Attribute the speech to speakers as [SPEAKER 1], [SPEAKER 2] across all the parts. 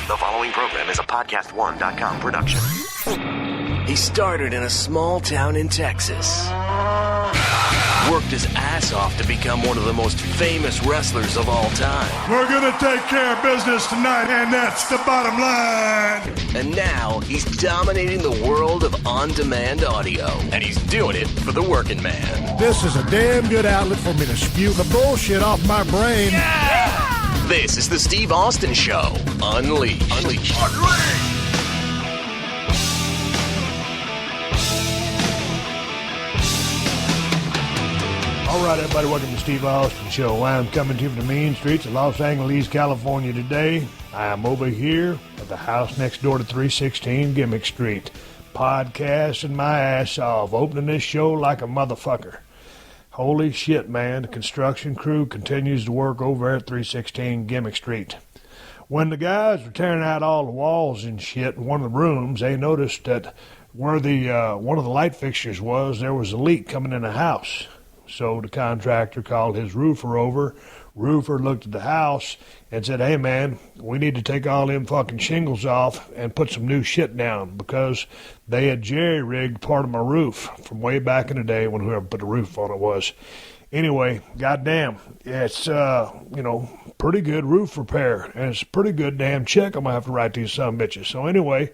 [SPEAKER 1] The following program is a PodcastOne.com production. He started in a small town in Texas. Worked his ass off to become one of the most famous wrestlers of all time.
[SPEAKER 2] We're gonna take care of business tonight, and that's the bottom line.
[SPEAKER 1] And now he's dominating the world of on-demand audio. And he's doing it for the working man.
[SPEAKER 2] This is a damn good outlet for me to spew the bullshit off my brain.
[SPEAKER 1] Yeah! This is the Steve Austin Show. Unleashed.
[SPEAKER 2] All right, everybody, welcome to the Steve Austin Show. I'm coming to you from the mean streets of Los Angeles, California today. I am over here at the house next door to 316 Gimmick Street, podcasting my ass off, opening this show like a motherfucker. Holy shit, man. The construction crew continues to work over at 316 Gimmick Street. When the guys were tearing out all the walls and shit in one of the rooms, they noticed that where the one of the light fixtures was, there was a leak coming in the house. So the contractor called his roofer over. Roofer looked at the house and said, hey, man, we need to take all them fucking shingles off and put some new shit down because they had jerry-rigged part of my roof from way back in the day when whoever put the roof on it was. Anyway, goddamn, it's, pretty good roof repair, and it's a pretty good damn check I'm going to have to write these sumbitches. So anyway,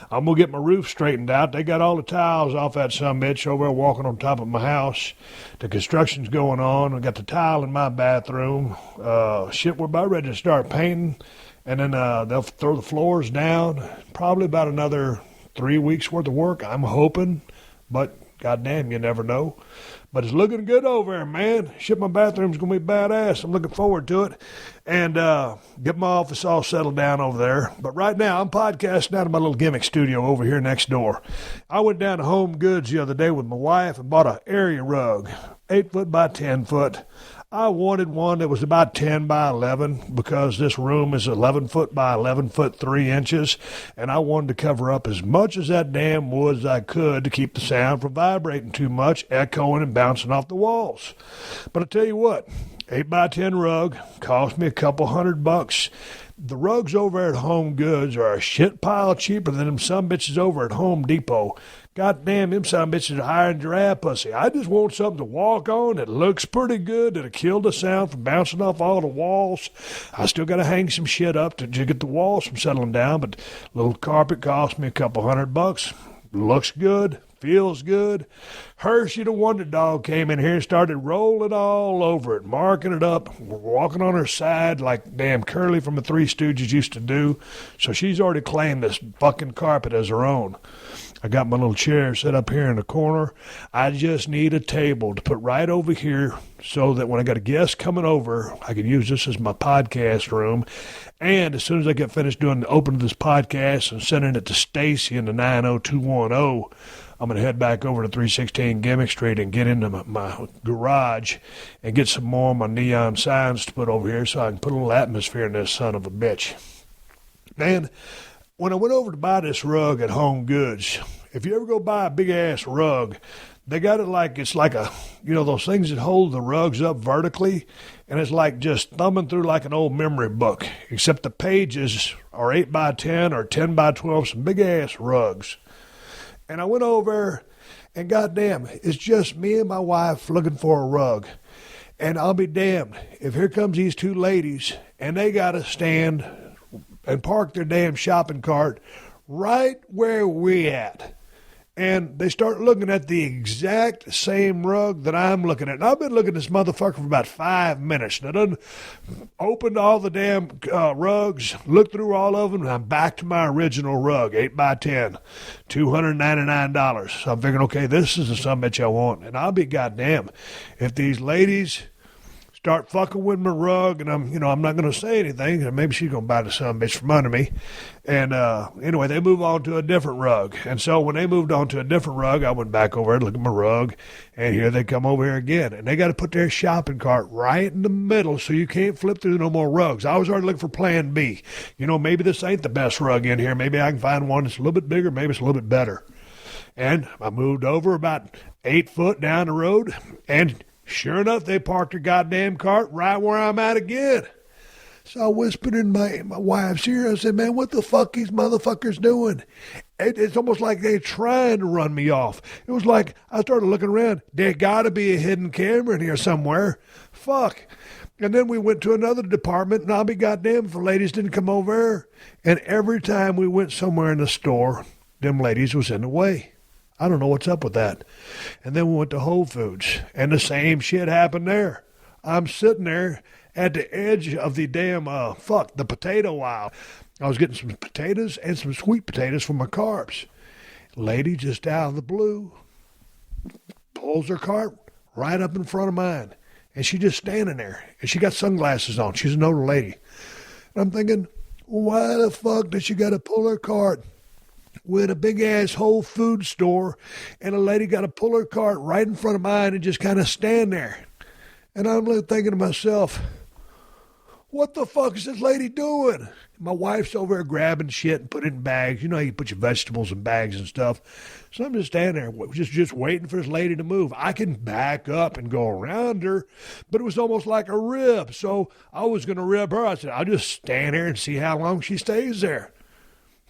[SPEAKER 2] I'm going to get my roof straightened out. They got all the tiles off that sumbitch over there walking on top of my house. The construction's going on. I got the tile in my bathroom. We're about ready to start painting, and then they'll throw the floors down. Probably about another 3 weeks worth of work, I'm hoping, but goddamn, you never know. But it's looking good over there, man. Shit, my bathroom's going to be badass. I'm looking forward to it. And get my office all settled down over there. But right now, I'm podcasting out of my little gimmick studio over here next door. I went down to Home Goods the other day with my wife and bought an area rug, 8 foot by 10 foot. I wanted one that was about 10 by 11 because this room is 11 foot by 11 foot 3 inches, and I wanted to cover up as much as that damn wood as I could to keep the sound from vibrating too much, echoing and bouncing off the walls. But I tell you what, 8 by 10 rug cost me a couple $100. The rugs over at Home Goods are a shit pile cheaper than them sumbitches over at Home Depot. Goddamn, them sumbitches are higher than giraffe pussy. I just want something to walk on that looks pretty good, that'll kill the sound from bouncing off all the walls. I still got to hang some shit up to get the walls from settling down, but little carpet cost me a couple $100. Looks good. Feels good. Hershey the Wonder Dog came in here and started rolling all over it, marking it up, walking on her side like damn Curly from the Three Stooges used to do. So she's already claimed this fucking carpet as her own. I got my little chair set up here in the corner. I just need a table to put right over here so that when I got a guest coming over, I can use this as my podcast room. And as soon as I get finished doing the opening of this podcast and sending it to Stacy in the 90210, I'm going to head back over to 316 Gimmick Street and get into my garage and get some more of my neon signs to put over here so I can put a little atmosphere in this son of a bitch. Man, when I went over to buy this rug at Home Goods, if you ever go buy a big-ass rug, they got it like it's like a, those things that hold the rugs up vertically, and it's like just thumbing through like an old memory book, except the pages are 8 by 10 or 10 by 12, some big-ass rugs. And I went over, and goddamn, it's just me and my wife looking for a rug. And I'll be damned if here comes these two ladies, and they got to stand and park their damn shopping cart right where we at. And they start looking at the exact same rug that I'm looking at. And I've been looking at this motherfucker for about 5 minutes. And I done opened all the damn rugs, looked through all of them, and I'm back to my original rug, 8 by 10, $299. So I'm figuring, okay, this is the sumbitch I want. And I'll be goddamn if these ladies start fucking with my rug, and I'm not going to say anything, and maybe she's going to buy the sumbitch from under me. And anyway, they move on to a different rug. And so when they moved on to a different rug, I went back over and looked at my rug, and here they come over here again. And they got to put their shopping cart right in the middle so you can't flip through no more rugs. I was already looking for plan B. Maybe this ain't the best rug in here. Maybe I can find one that's a little bit bigger. Maybe it's a little bit better. And I moved over about 8 foot down the road, and sure enough, they parked their goddamn cart right where I'm at again. So I whispered in my wife's ear. I said, man, what the fuck these motherfuckers doing? It's almost like they're trying to run me off. It was like I started looking around. There got to be a hidden camera in here somewhere. Fuck. And then we went to another department, and I'll be goddamn if the ladies didn't come over. And every time we went somewhere in the store, them ladies was in the way. I don't know what's up with that. And then we went to Whole Foods, and the same shit happened there. I'm sitting there at the edge of the damn, the potato aisle. I was getting some potatoes and some sweet potatoes for my carbs. Lady just out of the blue pulls her cart right up in front of mine. And she just standing there. And she got sunglasses on. She's an older lady. And I'm thinking, why the fuck does she got to pull her cart with a big-ass Whole Food store, and a lady got to pull her cart right in front of mine and just kind of stand there? And I'm thinking to myself, what the fuck is this lady doing? My wife's over there grabbing shit and putting it in bags. You know how you put your vegetables in bags and stuff. So I'm just standing there, just waiting for this lady to move. I can back up and go around her, but it was almost like a rib. So I was going to rib her. I said, I'll just stand here and see how long she stays there.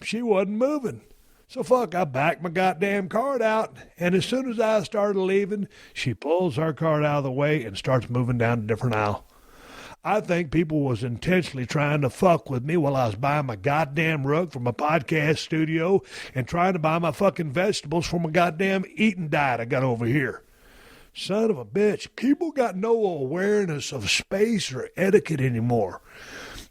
[SPEAKER 2] She wasn't moving. So fuck, I backed my goddamn cart out, and as soon as I started leaving, she pulls her cart out of the way and starts moving down a different aisle. I think people was intentionally trying to fuck with me while I was buying my goddamn rug from my podcast studio and trying to buy my fucking vegetables for my goddamn eating diet I got over here. Son of a bitch, people got no awareness of space or etiquette anymore.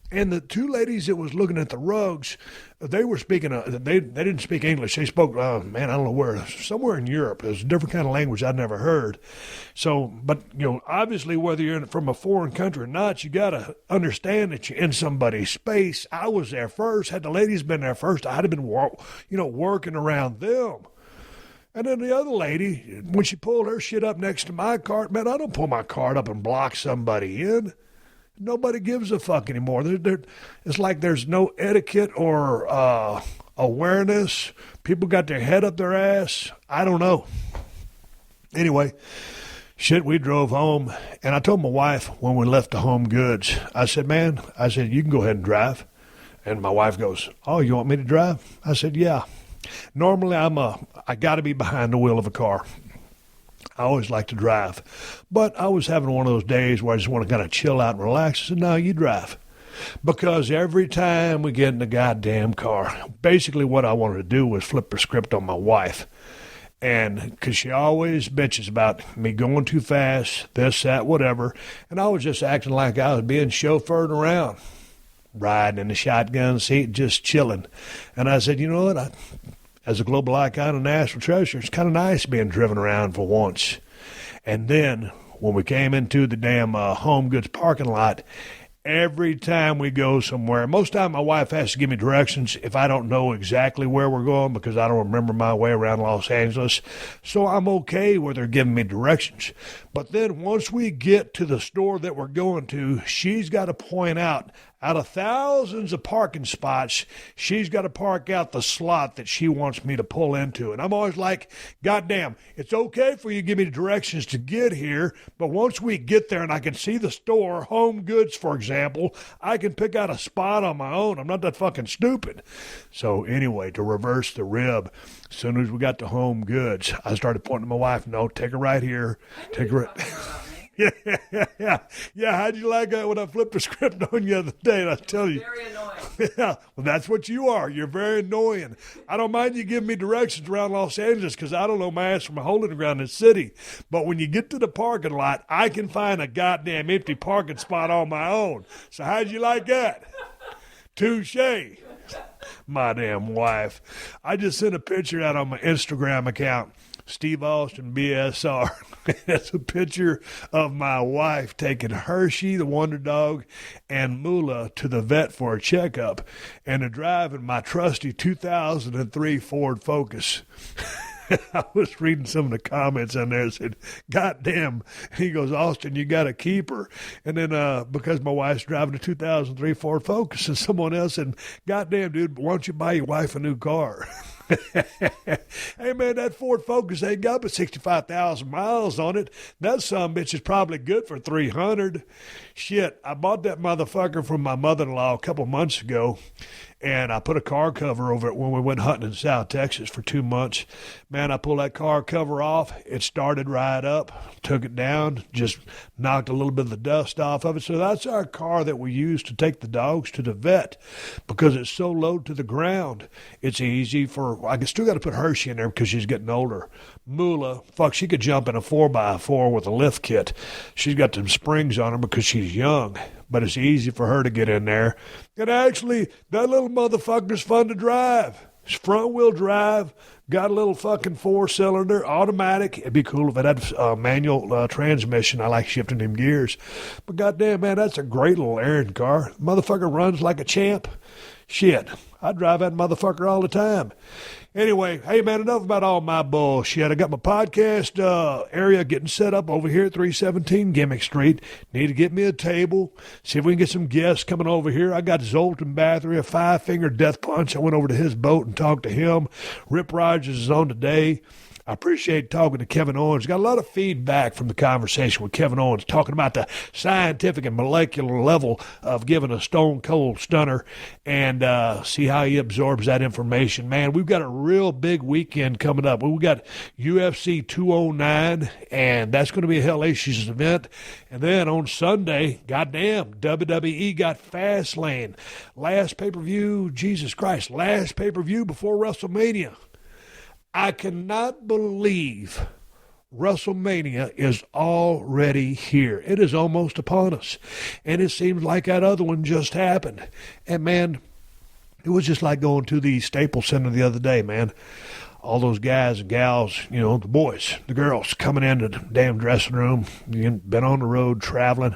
[SPEAKER 2] And the two ladies that was looking at the rugs, they were speaking, they didn't speak English. They spoke, I don't know where, somewhere in Europe. It was a different kind of language I'd never heard. So, but, obviously whether you're from a foreign country or not, you got to understand that you're in somebody's space. I was there first. Had the ladies been there first, I'd have been, working around them. And then the other lady, when she pulled her shit up next to my cart, man, I don't pull my cart up and block somebody in. Nobody gives a fuck anymore. It's like there's no etiquette or awareness. People got their head up their ass. I don't know. Anyway, we drove home, and I told my wife when we left the Home Goods, I said, you can go ahead and drive. And my wife goes, oh, you want me to drive? I said, yeah. Normally, I got to be behind the wheel of a car. I always like to drive. But I was having one of those days where I just want to kind of chill out and relax. I said, no, you drive. Because every time we get in the goddamn car, basically what I wanted to do was flip the script on my wife. And because she always bitches about me going too fast, this, that, whatever. And I was just acting like I was being chauffeured around, riding in the shotgun seat, just chilling. And I said, you know what? As a global icon and national treasure, it's kind of nice being driven around for once. And then when we came into the damn Home Goods parking lot, every time we go somewhere, most of the time my wife has to give me directions if I don't know exactly where we're going because I don't remember my way around Los Angeles. So I'm okay with her giving me directions. But then once we get to the store that we're going to, she's got to point out of thousands of parking spots, she's got to park out the slot that she wants me to pull into. And I'm always like, goddamn, it's okay for you to give me the directions to get here, but once we get there and I can see the store, Home Goods, for example, I can pick out a spot on my own. I'm not that fucking stupid. So anyway, to reverse the rib, as soon as we got to Home Goods, I started pointing to my wife, no, take her right here. Take her right. Yeah. How'd you like it when I flipped the script on you the other day? And I tell you,
[SPEAKER 3] very annoying.
[SPEAKER 2] Yeah, well, that's what you are. You're very annoying. I don't mind you giving me directions around Los Angeles because I don't know my ass from a hole in the ground in the city. But when you get to the parking lot, I can find a goddamn empty parking spot on my own. So how'd you like that? Touche. My damn wife. I just sent a picture out on my Instagram account. Steve Austin BSR. That's a picture of my wife taking Hershey, the Wonder Dog, and Moolah to the vet for a checkup, and driving my trusty 2003 Ford Focus. I was reading some of the comments on there and said, God damn. He goes, Austin, you got to keep her. And then because my wife's driving a 2003 Ford Focus, and someone else said, God damn, dude, why don't you buy your wife a new car? Hey, man, that Ford Focus ain't got but 65,000 miles on it. That sumbitch is probably good for 300. Shit, I bought that motherfucker from my mother-in-law a couple months ago, and I put a car cover over it when we went hunting in South Texas for 2 months. Man, I pulled that car cover off. It started right up, took it down, just knocked a little bit of the dust off of it. So that's our car that we use to take the dogs to the vet because it's so low to the ground. It's easy for, I still got to put Hershey in there because she's getting older. Mula, fuck, she could jump in a 4x4 with a lift kit. She's got some springs on her because she's young, but it's easy for her to get in there. And actually, that little motherfucker's fun to drive. It's front-wheel drive, got a little fucking four-cylinder, automatic. It'd be cool if it had a manual transmission. I like shifting them gears. But goddamn, man, that's a great little errand car. Motherfucker runs like a champ. Shit, I drive that motherfucker all the time. Anyway, hey, man, enough about all my bullshit. I got my podcast area getting set up over here at 317 Gimmick Street. Need to get me a table, see if we can get some guests coming over here. I got Zoltan Bathory, a five-finger death punch. I went over to his boat and talked to him. Rip Rogers is on today. I appreciate talking to Kevin Owens. Got a lot of feedback from the conversation with Kevin Owens, talking about the scientific and molecular level of giving a stone-cold stunner and see how he absorbs that information. Man, we've got a real big weekend coming up. We've got UFC 209, and that's going to be a hellacious event. And then on Sunday, goddamn, WWE got Fastlane. Last pay-per-view, Jesus Christ, last pay-per-view before WrestleMania. I cannot believe WrestleMania is already here. It is almost upon us. And it seems like that other one just happened. And, man, it was just like going to the Staples Center the other day, man. All those guys and gals, you know, the boys, the girls coming into the damn dressing room, been on the road traveling.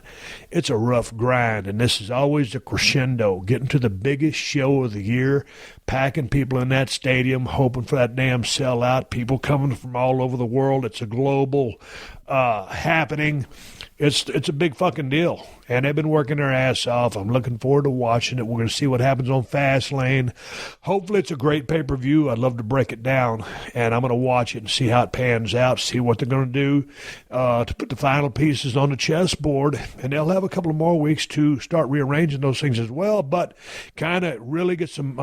[SPEAKER 2] It's a rough grind, and this is always the crescendo, getting to the biggest show of the year, packing people in that stadium, hoping for that damn sellout, people coming from all over the world. It's a global happening. It's a big fucking deal, and they've been working their ass off. I'm looking forward to watching it. We're going to see what happens on Fastlane. Hopefully it's a great pay-per-view. I'd love to break it down, and I'm going to watch it and see how it pans out, see what they're going to do to put the final pieces on the chessboard, and they'll have a couple of more weeks to start rearranging those things as well, but kind of really get some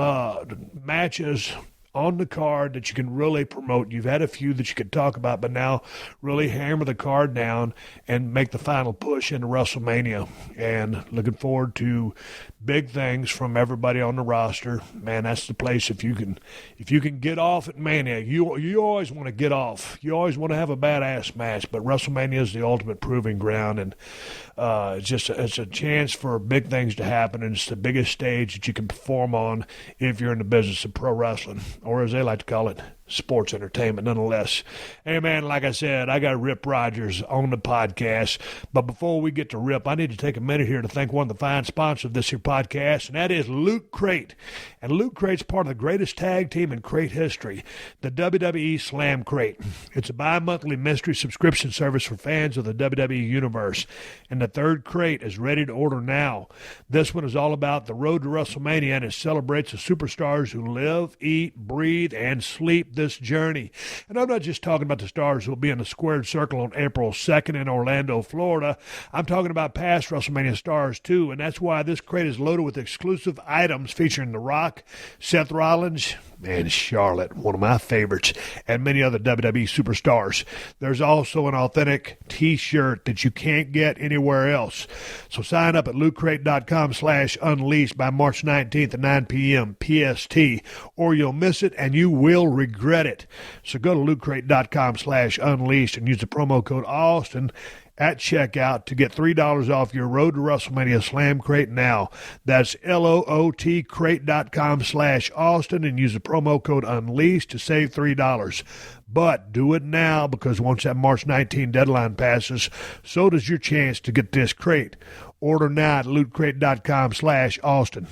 [SPEAKER 2] matches on the card that you can really promote. You've had a few that you could talk about, but now really hammer the card down and make the final push into WrestleMania. And looking forward to big things from everybody on the roster. Man, that's the place. If you can get off at Mania, you always want to get off. You always want to have a badass match, but WrestleMania is the ultimate proving ground, and it's a chance for big things to happen, and it's the biggest stage that you can perform on if you're in the business of pro wrestling, or as they like to call it, sports entertainment nonetheless. Hey, man, like I said, I got Rip Rogers on the podcast. But before we get to Rip, I need to take a minute here to thank one of the fine sponsors of this here podcast, and that is Loot Crate. And Loot Crate's part of the greatest tag team in crate history, the WWE Slam Crate. It's a bi-monthly mystery subscription service for fans of the WWE Universe. And the third crate is ready to order now. This one is all about the road to WrestleMania, and it celebrates the superstars who live, eat, breathe, and sleep this journey. And I'm not just talking about the stars who will be in the squared circle on April 2nd in Orlando, Florida. I'm talking about past WrestleMania stars too, and that's why this crate is loaded with exclusive items featuring The Rock, Seth Rollins, and Charlotte, one of my favorites, and many other WWE superstars. There's also an authentic t-shirt that you can't get anywhere else. So sign up at lootcrate.com/unleashed by March 19th at 9 p.m. PST, or you'll miss it and you will regret it. So go to lootcrate.com/unleashed and use the promo code Austin at checkout to get $3 off your Road to WrestleMania Slam Crate now. That's lootcrate.com/Austin and use the promo code Unleashed to save $3. But do it now, because once that March 19 deadline passes, so does your chance to get this crate. Order now at lootcrate.com/Austin.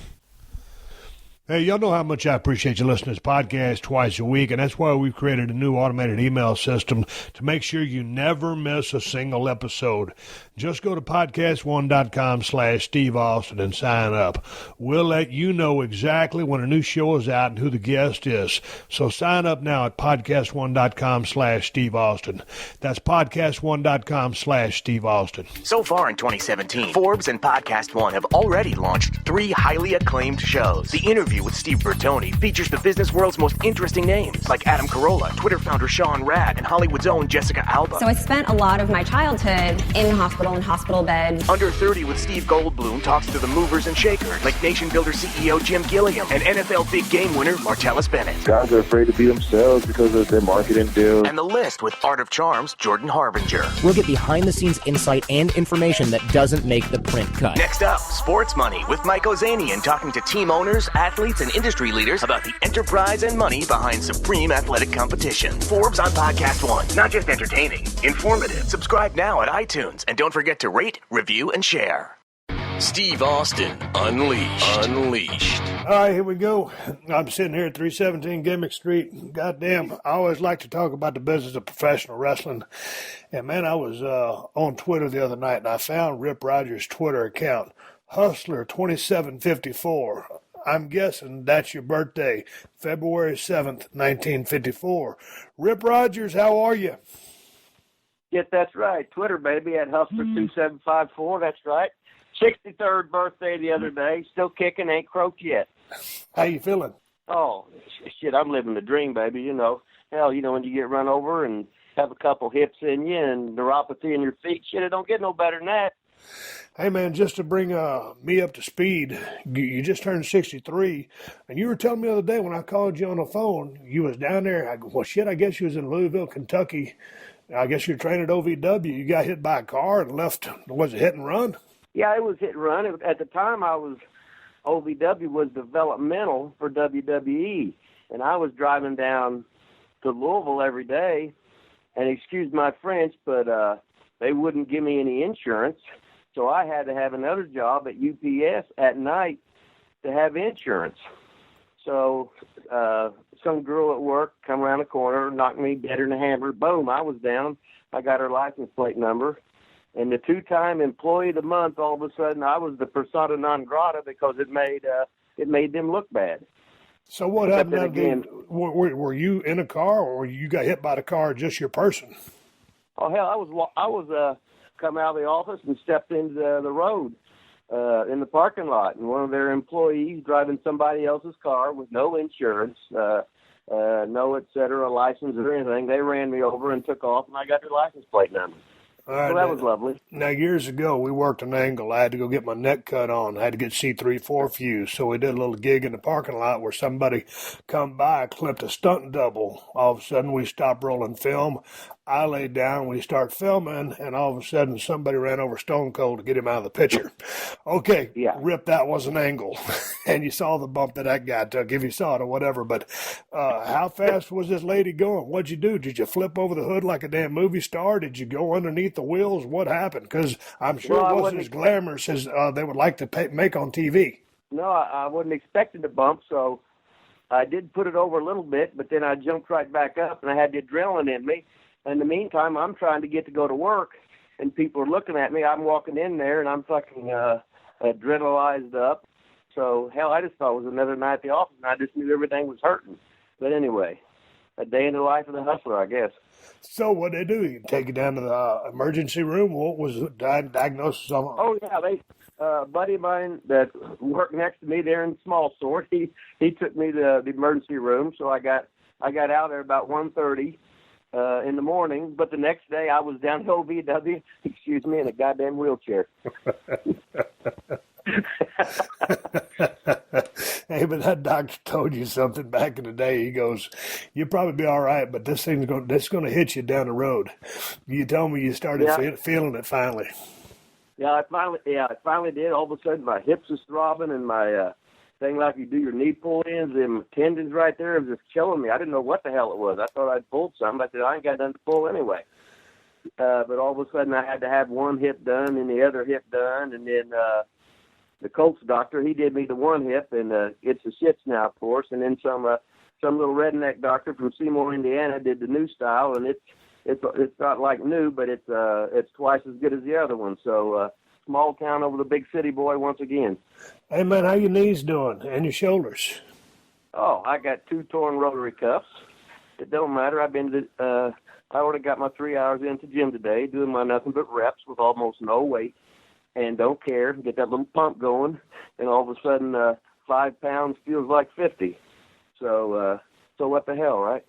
[SPEAKER 2] Hey, y'all know how much I appreciate you listening to this podcast twice a week, and that's why we've created a new automated email system to make sure you never miss a single episode. Just go to podcastone.com/Steve Austin and sign up. We'll let you know exactly when a new show is out and who the guest is. So sign up now at podcastone.com/Steve Austin. That's podcastone.com/Steve Austin.
[SPEAKER 1] So far in 2017, Forbes and Podcast One have already launched 3 highly acclaimed shows. The Interview with Steve Bertoni features the business world's most interesting names, like Adam Carolla, Twitter founder Sean Rad, and Hollywood's own Jessica Alba.
[SPEAKER 3] So I spent a lot of my childhood in the hospital, in hospital bed.
[SPEAKER 1] Under 30 with Steve Goldblum talks to the movers and shakers, like Nation Builder CEO Jim Gilliam and NFL big game winner Martellus Bennett.
[SPEAKER 4] Guys are afraid to be themselves because of their marketing deal.
[SPEAKER 1] And The List with Art of Charm's Jordan Harbinger.
[SPEAKER 5] We'll get behind-the-scenes insight and information that doesn't make the print cut.
[SPEAKER 1] Next up, Sports Money with Mike Ozanian talking to team owners, athletes, and industry leaders about the enterprise and money behind supreme athletic competition. Forbes on Podcast One. Not just entertaining, informative. Subscribe now at iTunes, and don't forget to rate, review, and share. Steve Austin Unleashed.
[SPEAKER 2] All right, here we go. I'm sitting here at 317 Gimmick Street. Goddamn, I always like to talk about the business of professional wrestling. And, man, I was on Twitter the other night, and I found Rip Rogers' Twitter account, Hustler2754. I'm guessing that's your birthday, February 7th, 1954. Rip Rogers, how are you?
[SPEAKER 6] Yes, that's right. Twitter, baby, at Hustler2754. That's right. 63rd birthday the other day. Still kicking, ain't croaked yet.
[SPEAKER 2] How you feeling?
[SPEAKER 6] Oh, shit, I'm living the dream, baby. You know, hell, when you get run over and have a couple hips in you and neuropathy in your feet, shit, it don't get no better than that.
[SPEAKER 2] Hey, man, just to bring me up to speed, you just turned 63, and you were telling me the other day when I called you on the phone, you was down there. I guess you was in Louisville, Kentucky. I guess you're training at OVW. You got hit by a car and left. Was it hit and run?
[SPEAKER 6] Yeah, it was hit and run. At the time, OVW was developmental for WWE, and I was driving down to Louisville every day, and excuse my French, but they wouldn't give me any insurance. So I had to have another job at UPS at night to have insurance. So some girl at work come around the corner, knocked me dead in the hammer. Boom, I was down. I got her license plate number. And the 2-time employee of the month, all of a sudden, I was the persona non grata because it made them look bad.
[SPEAKER 2] So what happened again? Were you in a car, or you got hit by the car, just your person?
[SPEAKER 6] Oh hell, I was come out of the office and stepped into the road in the parking lot, and one of their employees driving somebody else's car with no insurance, no et cetera, license or anything. They ran me over and took off, and I got their license plate number.
[SPEAKER 2] Right,
[SPEAKER 6] so that was lovely.
[SPEAKER 2] Now, years ago, we worked an angle. I had to go get my neck cut on. I had to get C3-4 fused. So we did a little gig in the parking lot where somebody come by, clipped a stunt double. All of a sudden, we stopped rolling film. I laid down, we start filming, and all of a sudden somebody ran over Stone Cold to get him out of the picture. Okay,
[SPEAKER 6] yeah.
[SPEAKER 2] Rip, that was an angle. And you saw the bump that guy took, if you saw it or whatever. But how fast was this lady going? What'd you do? Did you flip over the hood like a damn movie star? Did you go underneath the wheels? What happened? Because I'm sure it wasn't as glamorous as they would like to make on TV.
[SPEAKER 6] No, I wasn't expecting to bump, so I did put it over a little bit, but then I jumped right back up, and I had the adrenaline in me. In the meantime, I'm trying to go to work, and people are looking at me. I'm walking in there, and I'm fucking adrenalized up. So, hell, I just thought it was another night at the office, and I just knew everything was hurting. But anyway, a day in the life of the hustler, I guess.
[SPEAKER 2] So what did they do? You take it down to the emergency room? What was the diagnosis on?
[SPEAKER 6] Oh, yeah, a buddy of mine that worked next to me there in the small store, he took me to the emergency room, so I got out there about 1:30. In the morning, but the next day I was down at OVW, in a goddamn wheelchair.
[SPEAKER 2] Hey, but that doctor told you something back in the day. He goes, "You'll probably be all right, but this thing's going to hit you down the road." You told me you started feeling it finally.
[SPEAKER 6] Yeah, I finally did. All of a sudden, my hips was throbbing, and my thing like you do your knee pull-ins, and my tendons right there was just killing me. I didn't know what the hell it was. I thought I'd pulled something. I said, I ain't got nothing to pull anyway. But all of a sudden, I had to have one hip done and the other hip done, and then the Colts doctor, he did me the one hip, and it's the shits now, of course. And then some little redneck doctor from Seymour, Indiana, did the new style, and it's not like new, but it's twice as good as the other one. So small town over the big city, boy, once again.
[SPEAKER 2] Hey, man, how your knees doing and your shoulders?
[SPEAKER 6] Oh, I got 2 torn rotary cuffs. It don't matter. I already got my 3 hours into gym today, doing my nothing but reps with almost no weight, and don't care. Get that little pump going, and all of a sudden 5 pounds feels like 50. So what the hell, right?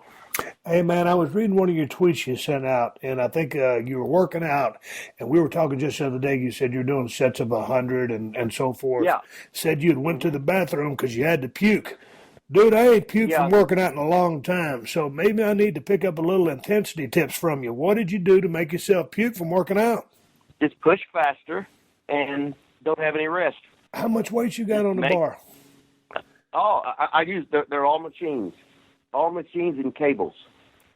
[SPEAKER 2] Hey, man, I was reading one of your tweets you sent out, and I think you were working out, and we were talking just the other day. You said you're doing sets of 100 and so forth.
[SPEAKER 6] Yeah.
[SPEAKER 2] Said you went to the bathroom because you had to puke. Dude, I ain't puked from working out in a long time, so maybe I need to pick up a little intensity tips from you. What did you do to make yourself puke from working out?
[SPEAKER 6] Just push faster and don't have any rest.
[SPEAKER 2] How much weight you got on the bar?
[SPEAKER 6] Oh, I use, they're all machines and cables.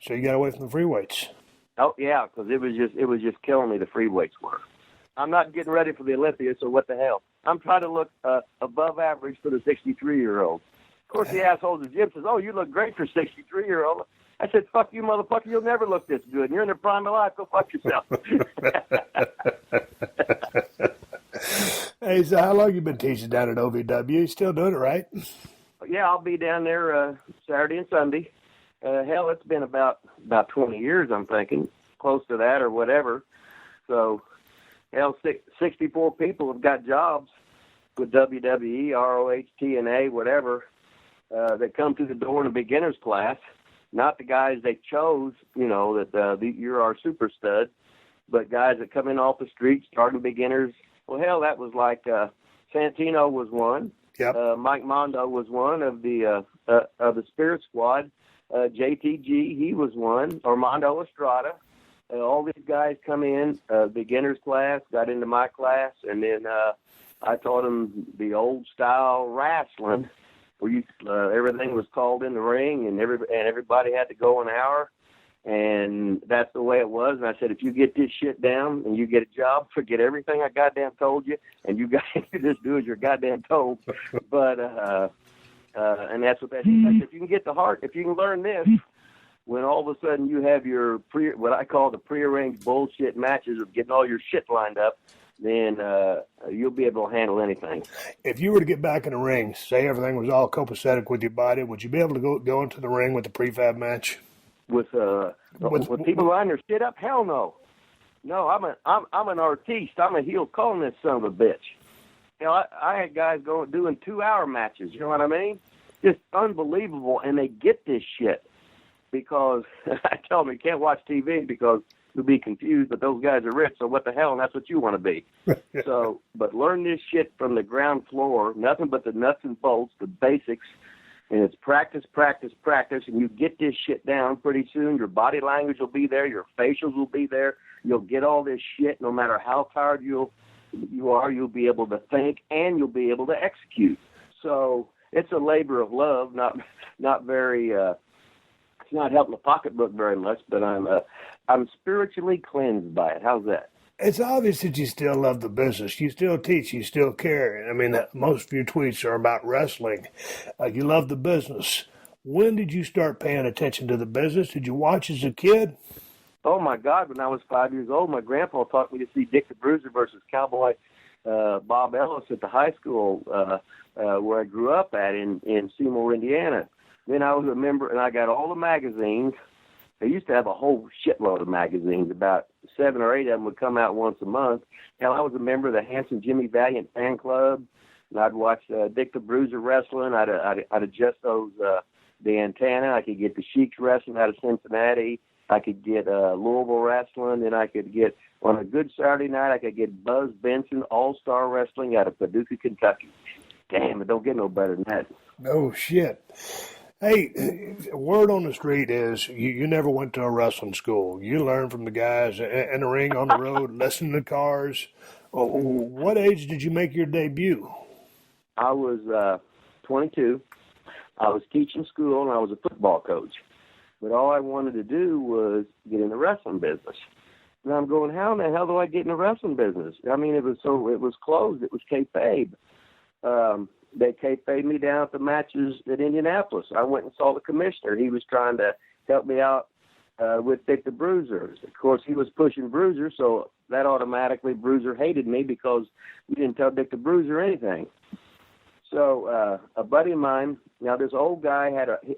[SPEAKER 2] So you got away from the free weights.
[SPEAKER 6] Oh yeah, because it was just killing me. The free weights were. I'm not getting ready for the Olympia, so what the hell? I'm trying to look above average for the 63-year-old. Of course, the asshole at the gym says, "Oh, you look great for 63-year-old." I said, "Fuck you, motherfucker! You'll never look this good. And you're in the prime of life. Go fuck yourself."
[SPEAKER 2] Hey, so how long you been teaching down at OVW? You still doing it, right?
[SPEAKER 6] Yeah, I'll be down there Saturday and Sunday. Hell, it's been about 20 years, I'm thinking, close to that or whatever. So, hell, 64 people have got jobs with WWE, ROH, TNA, whatever, that come through the door in a beginner's class. Not the guys they chose, that you're our super stud, but guys that come in off the street, starting beginners. Well, hell, that was like Santino was one.
[SPEAKER 2] Yep.
[SPEAKER 6] Mike Mondo was one of the Spirit Squad. JTG, he was one. Armando Estrada. All these guys come in, beginner's class, got into my class, and then I taught them the old style wrestling, where everything was called in the ring, and everybody had to go an hour. And that's the way it was. And I said, if you get this shit down and you get a job, forget everything I goddamn told you, and you just do as you're goddamn told. But and that's what that is. If you can get the heart, if you can learn this, when all of a sudden you have your what I call the prearranged bullshit matches of getting all your shit lined up, then you'll be able to handle anything.
[SPEAKER 2] If you were to get back in the ring, say everything was all copacetic with your body, would you be able to go into the ring with the prefab match? With
[SPEAKER 6] people lining their shit up? Hell no. No, I'm an artiste. I'm a heel calling this son of a bitch. I had guys doing 2-hour matches. You know what I mean? Just unbelievable. And they get this shit because I tell them you can't watch TV because you'll be confused. But those guys are rich, so what the hell? And that's what you want to be. So, but learn this shit from the ground floor. Nothing but the nuts and bolts, the basics. And it's practice, practice, practice, and you get this shit down pretty soon. Your body language will be there. Your facials will be there. You'll get all this shit no matter how tired you are. You'll be able to think, and you'll be able to execute. So it's a labor of love, not very it's not helping the pocketbook very much, but I'm spiritually cleansed by it. How's that?
[SPEAKER 2] It's obvious that you still love the business. You still teach. You still care. I mean, most of your tweets are about wrestling. You love the business. When did you start paying attention to the business? Did you watch as a kid?
[SPEAKER 6] Oh, my God. When I was 5 years old, my grandpa taught me to see Dick the Bruiser versus Cowboy Bob Ellis at the high school where I grew up at in Seymour, Indiana. Then I was a member, and I got all the magazines. They used to have a whole shitload of magazines. About 7 or 8 of them would come out once a month. Hell, I was a member of the Handsome Jimmy Valiant fan club, and I'd watch Dick the Bruiser wrestling. I'd adjust the antenna. I could get the Sheiks wrestling out of Cincinnati. I could get Louisville wrestling. Then I could get, on a good Saturday night, I could get Buzz Benson All-Star Wrestling out of Paducah, Kentucky. Damn, it don't get no better than that.
[SPEAKER 2] No shit. Hey, word on the street is you never went to a wrestling school. You learned from the guys in the ring, on the road, listening to cars. What age did you make your debut?
[SPEAKER 6] I was 22. I was teaching school, and I was a football coach. But all I wanted to do was get in the wrestling business. And I'm going, how in the hell do I get in the wrestling business? I mean, it was closed. It was kayfabe. they kayfabed me down at the matches at Indianapolis. I went and saw the commissioner. He was trying to help me out with Dick the Bruiser. Of course, he was pushing Bruiser, so that automatically Bruiser hated me because we didn't tell Dick the Bruiser anything. So a buddy of mine, now this old guy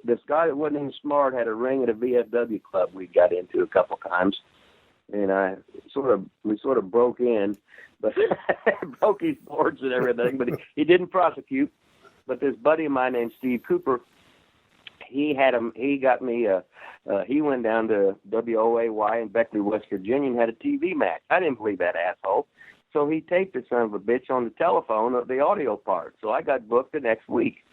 [SPEAKER 6] this guy that wasn't even smart had a ring at a VFW club we got into a couple times, and we sort of broke in, but broke his boards and everything, but he didn't prosecute. But this buddy of mine named Steve Cooper, he got me he went down to WOAY in Beckley, West Virginia, and had a TV match. I didn't believe that asshole. So he taped the son of a bitch on the telephone of the audio part. So I got booked the next week.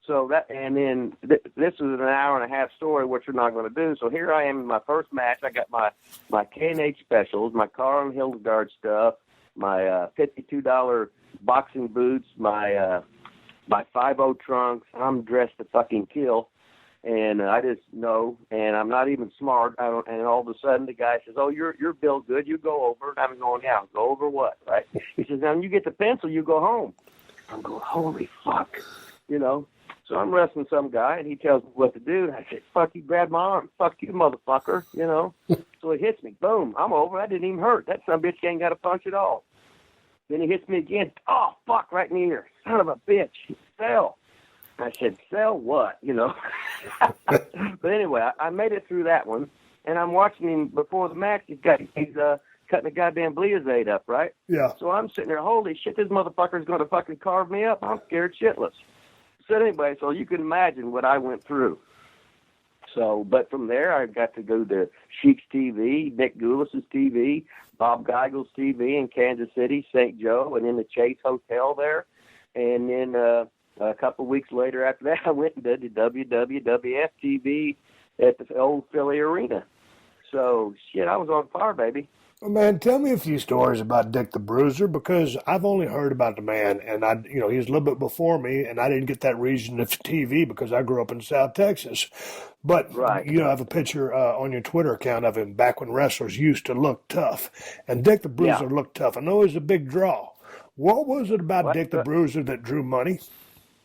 [SPEAKER 6] So then this is an hour and a half story, which we're not going to do. So here I am in my first match. I got my K&H specials, my Carl Hildegard stuff, my $52 boxing boots, my 5.0 trunks. I'm dressed to fucking kill. And I just know, and I'm not even smart. And all of a sudden, the guy says, "Oh, you're built good. You go over." And I'm going, "Yeah, go over what?" Right? He says, "Now when you get the pencil, you go home." I'm going, "Holy fuck," you know. So I'm wrestling some guy, and he tells me what to do. And I said, "Fuck, you grabbed my arm. Fuck you, motherfucker," you know. So he hits me. Boom. I'm over. That didn't even hurt. That son of a bitch ain't got a punch at all. Then he hits me again. Oh, fuck, right in the ear. Son of a bitch. He fell. I said, "Sell what?" You know. But anyway, I made it through that one, and I'm watching him before the match. He's cutting the goddamn Blizzade up, right?
[SPEAKER 2] Yeah.
[SPEAKER 6] So I'm sitting there, holy shit, this motherfucker's going to fucking carve me up. I'm scared shitless. So anyway, so you can imagine what I went through. So, but from there, I got to go to Sheik's TV, Nick Goulis's TV, Bob Geigel's TV in Kansas City, St. Joe, and in the Chase Hotel there. And then a couple of weeks later after that, I went and did the WWF TV at the old Philly Arena. So, shit, I was on fire, baby.
[SPEAKER 2] Well, man, tell me a few stories about Dick the Bruiser, because I've only heard about the man, and he was a little bit before me, and I didn't get that region of TV because I grew up in South Texas. But
[SPEAKER 6] right.
[SPEAKER 2] I have a picture on your Twitter account of him back when wrestlers used to look tough, and Dick the Bruiser looked tough. I know he was a big draw. What was it about Dick the Bruiser that drew money?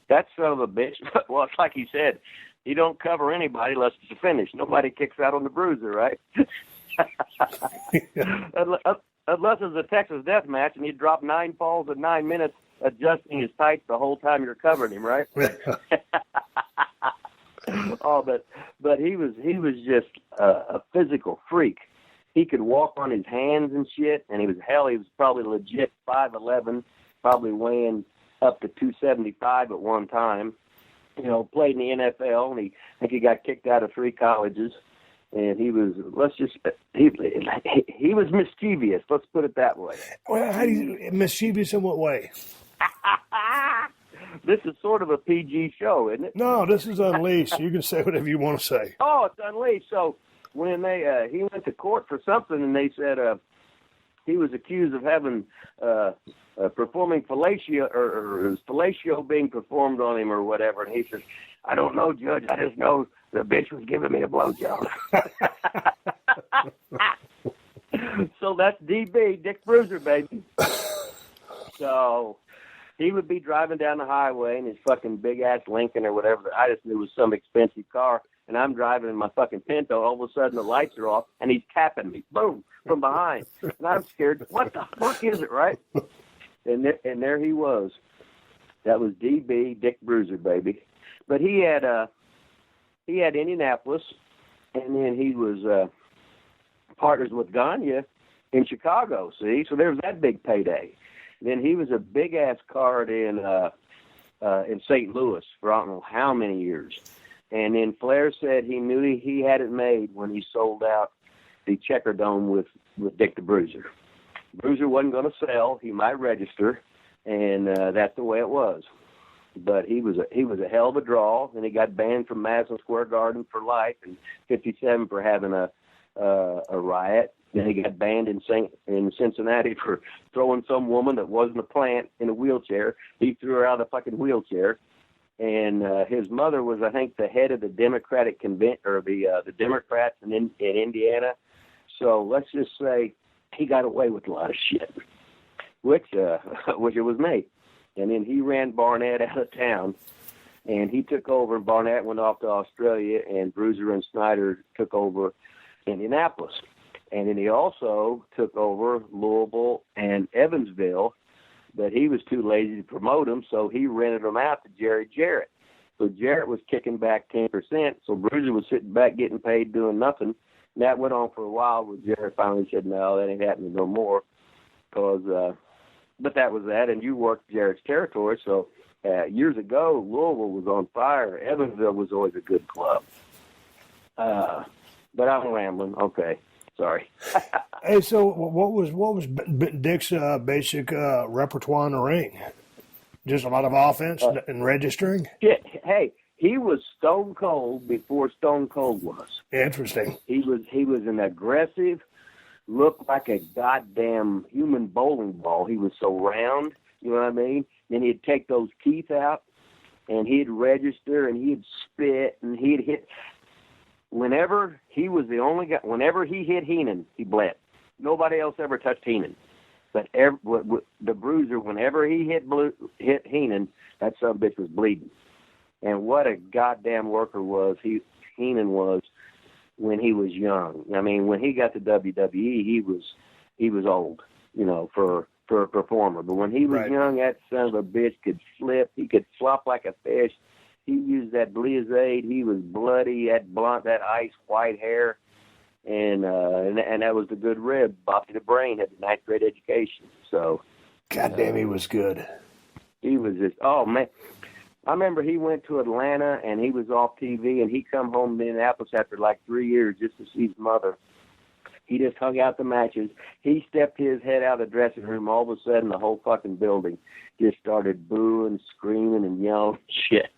[SPEAKER 2] That
[SPEAKER 6] son of a bitch. Well, it's like he said, he don't cover anybody unless it's a finish. Nobody kicks out on the Bruiser, right? Unless it's a Texas death match and you drop 9 falls in 9 minutes adjusting his tights the whole time you're covering him, right? But he was just a physical freak. He could walk on his hands and shit, and he was probably legit 5'11", probably weighing up to 275 at one time. Played in the NFL, and I think he got kicked out of 3 colleges. And he was, he was mischievous. Let's put it that way.
[SPEAKER 2] Well, how do you, mischievous in what way?
[SPEAKER 6] This is sort of a PG show, isn't it?
[SPEAKER 2] No, this is Unleashed. You can say whatever you want to say.
[SPEAKER 6] Oh, it's Unleashed. So when he went to court for something, and they said he was accused of having performing fellatio, or fellatio being performed on him or whatever, and he says, "I don't know, Judge. I just know the bitch was giving me a blowjob." So that's DB, Dick Bruiser, baby. So he would be driving down the highway in his fucking big-ass Lincoln or whatever. I just knew it was some expensive car. And I'm driving in my fucking Pinto. All of a sudden, the lights are off, and he's tapping me, boom, from behind. And I'm scared. What the fuck is it, right? And there he was. That was DB, Dick Bruiser, baby. But he had Indianapolis, and then he was partners with Gagne in Chicago, see? So there was that big payday. Then he was a big-ass card in St. Louis for I don't know how many years. And then Flair said he knew he had it made when he sold out the Checker Dome with Dick the Bruiser. Bruiser wasn't going to sell. He might register, and that's the way it was. But he was a hell of a draw, and he got banned from Madison Square Garden for life in '57 for having a riot. Then he got banned in Cincinnati for throwing some woman that wasn't a plant in a wheelchair. He threw her out of the fucking wheelchair. And his mother was, I think, the head of the Democratic convention, or the Democrats in Indiana. So let's just say he got away with a lot of shit, which it was me. And then he ran Barnett out of town, and he took over, and Barnett went off to Australia, and Bruiser and Snyder took over Indianapolis. And then he also took over Louisville and Evansville, but he was too lazy to promote them, so he rented them out to Jerry Jarrett. So Jarrett was kicking back 10%, so Bruiser was sitting back getting paid doing nothing. And that went on for a while where Jarrett finally said, no, that ain't happening no more. But that was that, and you worked Jarrett's territory, so years ago, Louisville was on fire. Evansville was always a good club. But I'm rambling. Okay. Sorry.
[SPEAKER 2] Hey, so what was Dick's basic repertoire in the ring? Just a lot of offense and registering?
[SPEAKER 6] Yeah, hey, he was Stone Cold before Stone Cold was.
[SPEAKER 2] Interesting.
[SPEAKER 6] He was an aggressive, looked like a goddamn human bowling ball. He was so round, you know what I mean? Then he'd take those teeth out, and he'd register, and he'd spit, and he'd hit. Whenever he was the only guy, whenever he hit Heenan, he bled. Nobody else ever touched Heenan. But the Bruiser, whenever he hit Heenan, that son of a bitch was bleeding. And what a goddamn worker Heenan was when he was young. I mean, when he got to WWE, he was old, you know, for a performer. But when he was young, that son of a bitch could flip. He could flop like a fish. He used that Blizzade. He was bloody, that blonde, that ice white hair, and that was the good rib. Bobby the Brain had the ninth grade education. So,
[SPEAKER 2] goddamn, he was good.
[SPEAKER 6] He was just, oh man. I remember he went to Atlanta and he was off TV, and he come home to Indianapolis after like 3 years just to see his mother. He just hung out the matches. He stepped his head out of the dressing room. All of a sudden, the whole fucking building just started booing, screaming, and yelling shit.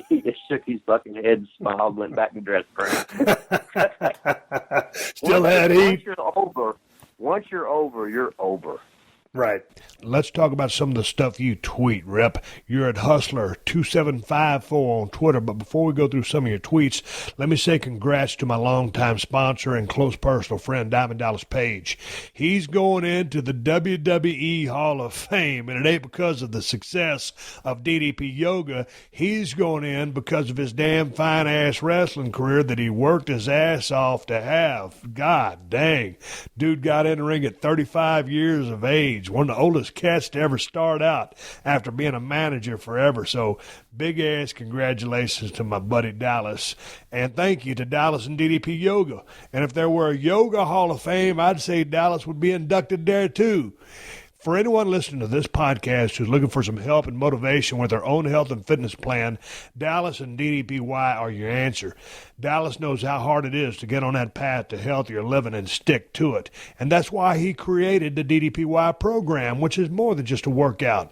[SPEAKER 6] He just shook his fucking head and smiled and went back to the dressing room.
[SPEAKER 2] Still had heat.
[SPEAKER 6] Once you're over, you're over.
[SPEAKER 2] Right. Let's talk about some of the stuff you tweet, Rep. You're at Hustler2754 on Twitter. But before we go through some of your tweets, let me say congrats to my longtime sponsor and close personal friend, Diamond Dallas Page. He's going into the WWE Hall of Fame, and it ain't because of the success of DDP Yoga. He's going in because of his damn fine-ass wrestling career that he worked his ass off to have. God dang. Dude got in the ring at 35 years of age. One of the oldest cats to ever start out after being a manager forever. So big ass congratulations to my buddy Dallas. And thank you to Dallas and DDP Yoga. And if there were a Yoga Hall of Fame, I'd say Dallas would be inducted there too. For anyone listening to this podcast who's looking for some help and motivation with their own health and fitness plan, Dallas and DDPY are your answer. Dallas knows how hard it is to get on that path to healthier living and stick to it. And that's why he created the DDPY program, which is more than just a workout.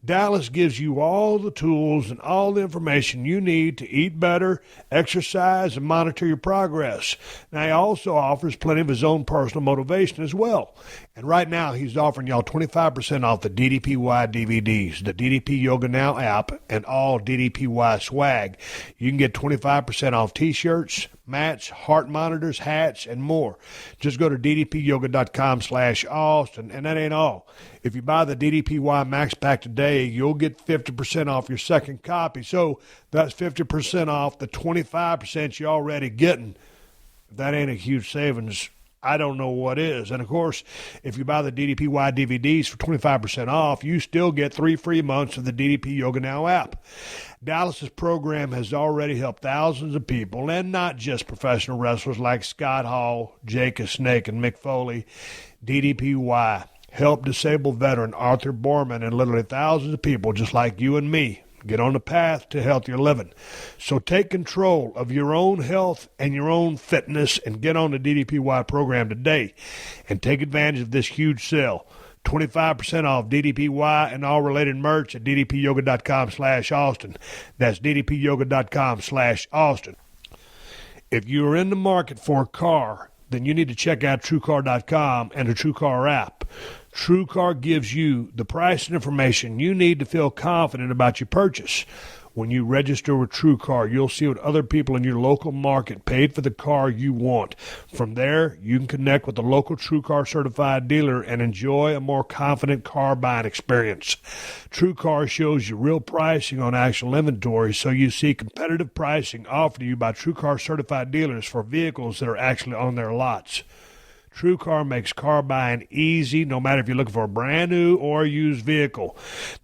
[SPEAKER 2] Dallas gives you all the tools and all the information you need to eat better, exercise, and monitor your progress. Now, he also offers plenty of his own personal motivation as well. And right now, he's offering y'all 25% off the DDPY DVDs, the DDP Yoga Now app, and all DDPY swag. You can get 25% off t-shirts, mats, heart monitors, hats, and more. Just go to ddpyoga.com/Austin, and that ain't all. If you buy the DDPY Max Pack today, you'll get 50% off your second copy. So that's 50% off the 25% you're already getting. If that ain't a huge savings, I don't know what is. And, of course, if you buy the DDPY DVDs for 25% off, you still get 3 free months of the DDP Yoga Now app. Dallas's program has already helped thousands of people, and not just professional wrestlers like Scott Hall, Jake the Snake, and Mick Foley. DDPY helped disabled veteran Arthur Borman and literally thousands of people just like you and me get on the path to healthier living. So take control of your own health and your own fitness and get on the DDPY program today and take advantage of this huge sale. 25% off DDPY and all related merch at ddpyoga.com/Austin. That's ddpyoga.com/Austin. If you're in the market for a car, then you need to check out TrueCar.com and the TrueCar app. TrueCar gives you the price and information you need to feel confident about your purchase. When you register with TrueCar, you'll see what other people in your local market paid for the car you want. From there, you can connect with the local TrueCar certified dealer and enjoy a more confident car buying experience. TrueCar shows you real pricing on actual inventory, so you see competitive pricing offered to you by TrueCar certified dealers for vehicles that are actually on their lots. TrueCar makes car buying easy, no matter if you're looking for a brand new or a used vehicle.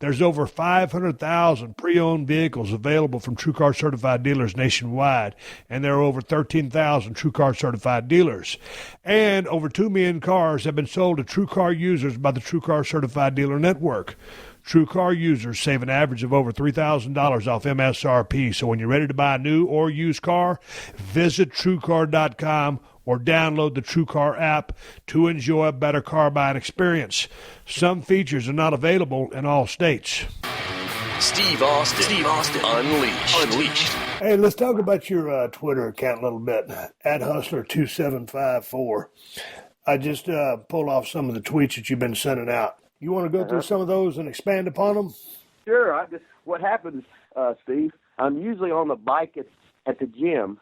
[SPEAKER 2] There's over 500,000 pre-owned vehicles available from TrueCar certified dealers nationwide, and there are over 13,000 TrueCar certified dealers. And over 2 million cars have been sold to TrueCar users by the TrueCar certified dealer network. TrueCar users save an average of over $3,000 off MSRP. So when you're ready to buy a new or used car, visit TrueCar.com or download the TrueCar app to enjoy a better car buying experience. Some features are not available in all states.
[SPEAKER 1] Steve Austin, Unleashed.
[SPEAKER 2] Hey, let's talk about your Twitter account a little bit, @Hustler2754. I just pulled off some of the tweets that you've been sending out. You want to go through some of those and expand upon them?
[SPEAKER 6] Sure. What happens, Steve, I'm usually on the bike at the gym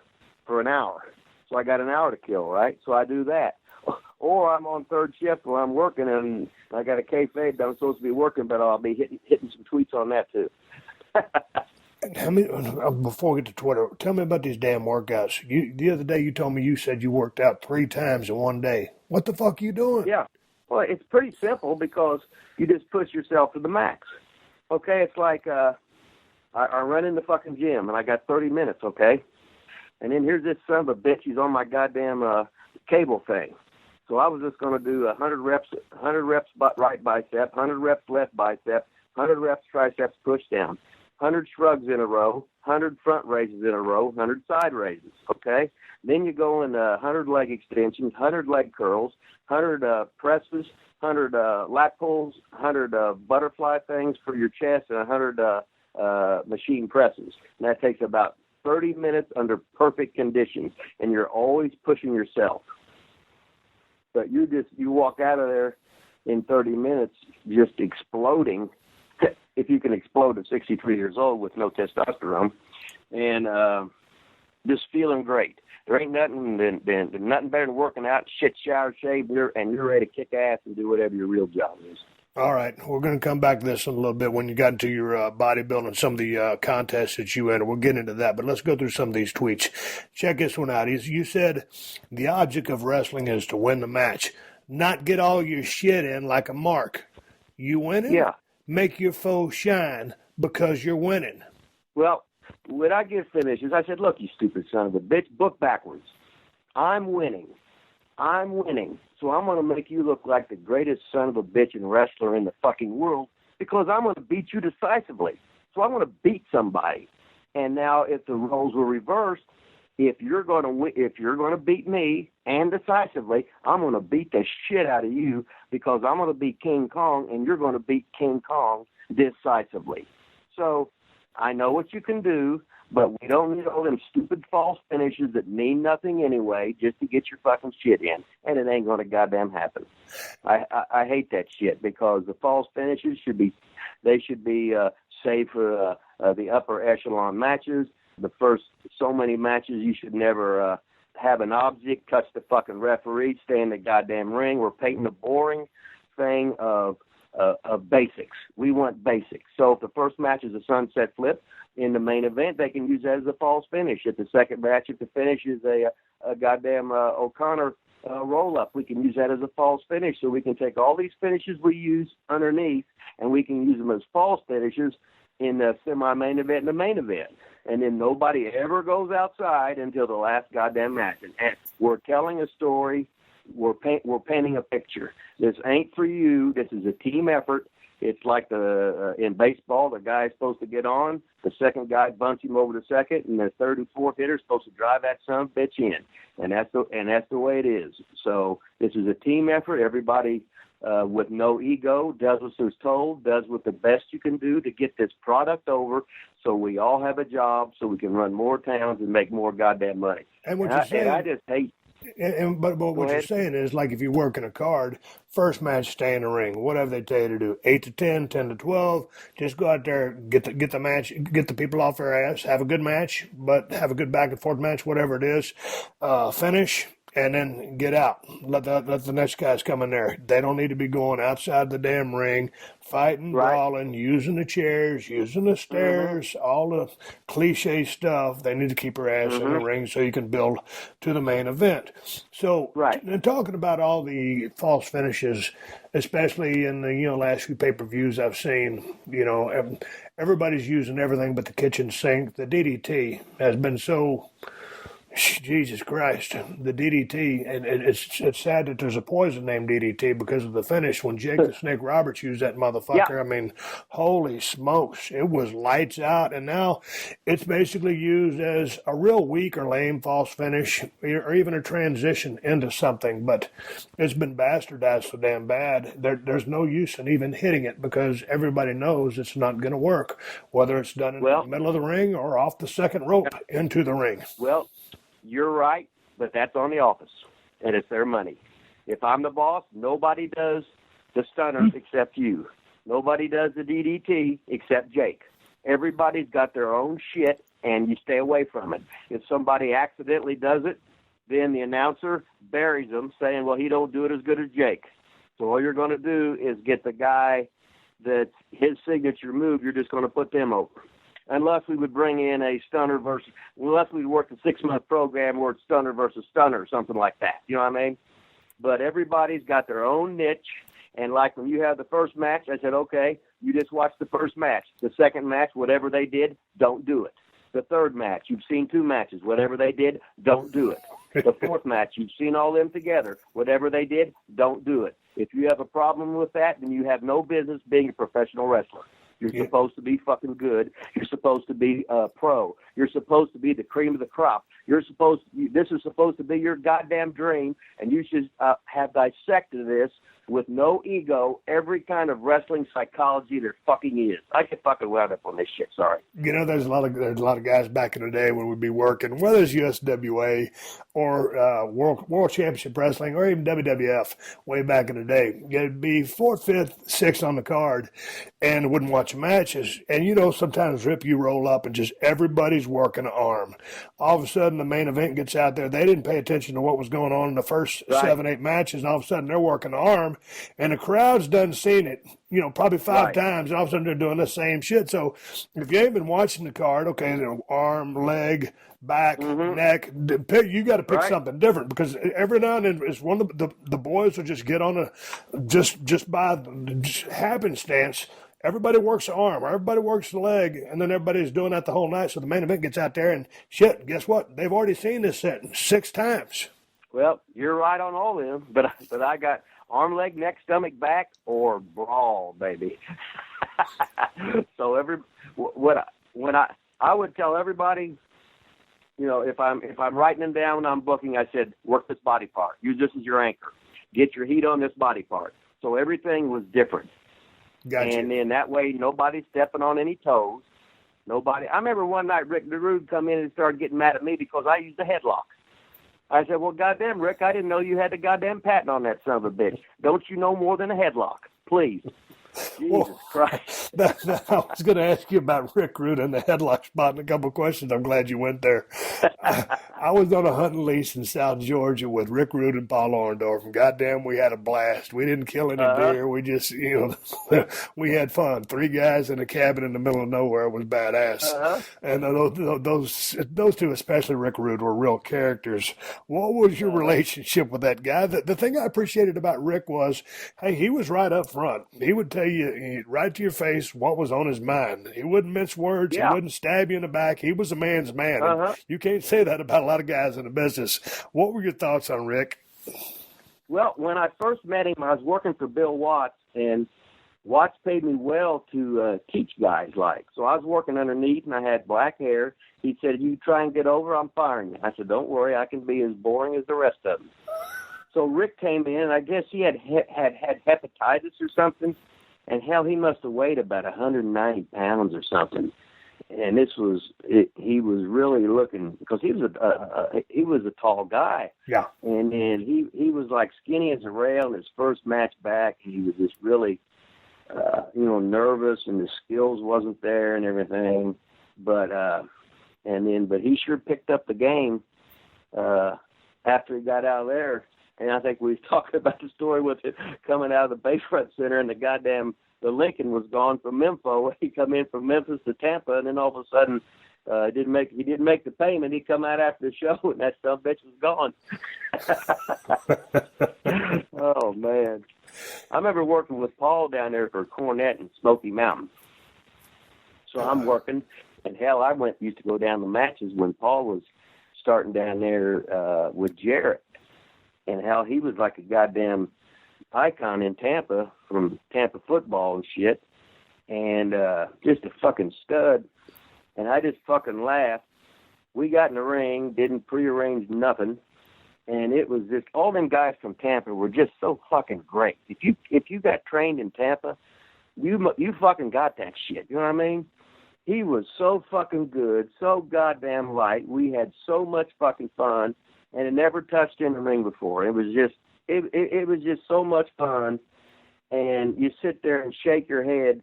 [SPEAKER 6] for an hour. So I got an hour to kill, right? So I do that. Or I'm on third shift where I'm working, and I got a kayfabe that I'm supposed to be working, but I'll be hitting some tweets on that too.
[SPEAKER 2] Before we get to Twitter, tell me about these damn workouts. The other day you told me you said you worked out 3 times in one day. What the fuck are you doing?
[SPEAKER 6] Yeah. Well, it's pretty simple because you just push yourself to the max. Okay, it's like I run in the fucking gym, and I got 30 minutes, okay? And then here's this son of a bitch. He's on my goddamn cable thing. So I was just going to do 100 reps right bicep, 100 reps left bicep, 100 reps triceps push down, 100 shrugs in a row, 100 front raises in a row, 100 side raises, okay? Then you go into 100 leg extensions, 100 leg curls, 100 presses, 100 lat pulls, 100 butterfly things for your chest, and 100 machine presses. And that takes about 30 minutes under perfect conditions, and you're always pushing yourself. But you walk out of there in 30 minutes just exploding, if you can explode at 63 years old with no testosterone, and just feeling great. There ain't nothing better than working out, shit, shower, shave, and you're ready to kick ass and do whatever your real job is.
[SPEAKER 2] All right, we're going to come back to this in a little bit when you got into your bodybuilding, some of the contests that you entered. We'll get into that, but let's go through some of these tweets. Check this one out. You said the object of wrestling is to win the match, not get all your shit in like a mark. You winning?
[SPEAKER 6] Yeah.
[SPEAKER 2] Make your foe shine because you're winning.
[SPEAKER 6] Well, when I get finishes, I said, look, you stupid son of a bitch, book backwards. I'm winning. So I'm going to make you look like the greatest son of a bitch and wrestler in the fucking world because I'm going to beat you decisively. So I'm going to beat somebody. And now if the roles were reversed, if you're going to beat me and decisively, I'm going to beat the shit out of you because I'm going to beat King Kong and you're going to beat King Kong decisively. So I know what you can do, but we don't need all them stupid false finishes that mean nothing anyway just to get your fucking shit in, and it ain't going to goddamn happen. I hate that shit because the false finishes should be saved for the upper echelon matches. The first so many matches, you should never have an object touch the fucking referee, stay in the goddamn ring. We're painting a boring thing of basics. We want basics. So if the first match is a sunset flip in the main event, they can use that as a false finish. If the second match, if the finish is a goddamn O'Connor roll-up, we can use that as a false finish. So we can take all these finishes we use underneath, and we can use them as false finishes in the semi-main event and the main event. And then nobody ever goes outside until the last goddamn match. And we're telling a story. We're painting a picture. This ain't for you. This is a team effort. It's like in baseball, the guy's supposed to get on, the second guy bunts him over to second, and the third and fourth hitter's supposed to drive that son of a bitch in. And that's the way it is. So this is a team effort. Everybody with no ego does what's told, does what the best you can do to get this product over, so we all have a job, so we can run more towns and make more goddamn money.
[SPEAKER 2] And what you're saying,
[SPEAKER 6] I just hate.
[SPEAKER 2] But what you're saying is, like, if you work in a card, first match, stay in the ring. Whatever they tell you to do, 8 to 10, 10 to 12. Just go out there, get the match, get the people off their ass, have a good match, but have a good back and forth match, whatever it is. Finish. And then get out. Let the next guys come in there. They don't need to be going outside the damn ring, fighting, brawling, using the chairs, using the stairs, all the cliche stuff. They need to keep their ass in the ring so you can build to the main event. So, and talking about all the false finishes, especially in the last few pay-per-views I've seen, everybody's using everything but the kitchen sink. The DDT has been so. Jesus Christ, the DDT, and it's sad that there's a poison named DDT because of the finish. When Jake the Snake Roberts used that motherfucker, I mean, holy smokes, it was lights out, and now it's basically used as a real weak or lame false finish, or even a transition into something, but it's been bastardized so damn bad, there's no use in even hitting it because everybody knows it's not going to work, whether it's done in the middle of the ring or off the second rope into the ring.
[SPEAKER 6] Well, you're right, but that's on the office, and it's their money. If I'm the boss, nobody does the stunners except you. Nobody does the DDT except Jake. Everybody's got their own shit, and you stay away from it. If somebody accidentally does it, then the announcer buries them, saying, well, he don't do it as good as Jake. So all you're going to do is get the guy that's his signature move, you're just going to put them over. Unless we would bring in a stunner unless we work a 6-month program where it's stunner versus stunner or something like that. You know what I mean? But everybody's got their own niche. And like when you have the first match, I said, okay, you just watch the first match. The second match, whatever they did, don't do it. The third match, you've seen 2 matches. Whatever they did, don't do it. The fourth match, you've seen all them together. Whatever they did, don't do it. If you have a problem with that, then you have no business being a professional wrestler. You're supposed to be fucking good. You're supposed to be pro. You're supposed to be the cream of the crop. This is supposed to be your goddamn dream, and you should have dissected this with no ego, every kind of wrestling psychology there fucking is. I get fucking wound up on this shit, sorry.
[SPEAKER 2] There's a lot of guys back in the day when we'd be working, whether it's USWA or World Championship Wrestling or even WWF way back in the day. It'd be 4th, 5th, 6th on the card and wouldn't watch matches. And, sometimes, Rip, you roll up and just everybody's working an arm. All of a sudden, the main event gets out there. They didn't pay attention to what was going on in the first 7, 8 matches, and all of a sudden they're working an arm. And the crowd's done seen it, probably 5 times, and all of a sudden they're doing the same shit. So if you ain't been watching the card, okay, arm, leg, back, neck, you got to pick something different because every now and then it's one of the boys will just get on just by happenstance. Everybody works the arm, or everybody works the leg, and then everybody's doing that the whole night. So the main event gets out there, and shit, guess what? They've already seen this set 6 times. Well,
[SPEAKER 6] you're right on all of them, but I got arm, leg, neck, stomach, back, or brawl, baby. So I would tell everybody, if I'm writing them down when I'm booking, I said work this body part. Use this as your anchor. Get your heat on this body part. So everything was different.
[SPEAKER 2] Gotcha.
[SPEAKER 6] And then that way nobody's stepping on any toes. Nobody. I remember one night Rick DeRude come in and started getting mad at me because I used a headlock. I said, well, goddamn, Rick, I didn't know you had the goddamn patent on that son of a bitch. Don't you know more than a headlock? Please. Jesus Christ.
[SPEAKER 2] I was going to ask you about Rick Rude and the headlock spot in a couple of questions. I'm glad you went there. I was on a hunting lease in South Georgia with Rick Rude and Paul Orndorff, and goddamn, we had a blast. We didn't kill any deer. We just, we had fun. 3 guys in a cabin in the middle of nowhere was badass. And those 2, especially Rick Rude, were real characters. What was your relationship with that guy? The thing I appreciated about Rick was, hey, he was right up front. He would tell you right to your face what was on his mind. He wouldn't mince words. He wouldn't stab you in the back. He was a man's man. You can't say that about a lot of guys in the business. What were your thoughts on Rick?
[SPEAKER 6] Well, when I first met him, I was working for Bill Watts, and Watts paid me well to teach guys So I was working underneath, and I had black hair. He said, if you try and get over, I'm firing you. I said, don't worry, I can be as boring as the rest of them. So Rick came in, and I guess he had hepatitis or something. And hell, he must have weighed about 190 pounds or something. and he was really looking, because he was a tall guy.
[SPEAKER 2] Yeah.
[SPEAKER 6] And then he was like skinny as a rail in his first match back, and he was just really, nervous, and his skills wasn't there and everything. But he sure picked up the game after he got out of there. And I think we was talking about the story with it coming out of the Bayfront Center, and the Lincoln was gone from Memphis. He come in from Memphis to Tampa, and then all of a sudden, he didn't make the payment. He come out after the show, and that son of a bitch was gone. Oh man, I remember working with Paul down there for Cornet and Smoky Mountain. So I'm working, and hell, I used to go down the matches when Paul was starting down there with Jarrett, and how he was like a goddamn icon in Tampa from Tampa football and shit, and just a fucking stud. And I just fucking laughed. We got in the ring, didn't prearrange nothing, and it was just, all them guys from Tampa were just so fucking great. If you got trained in Tampa, you fucking got that shit. You know what I mean? He was so fucking good, so goddamn light. We had so much fucking fun, and it never touched in the ring before. It was just, it was just so much fun. And you sit there and shake your head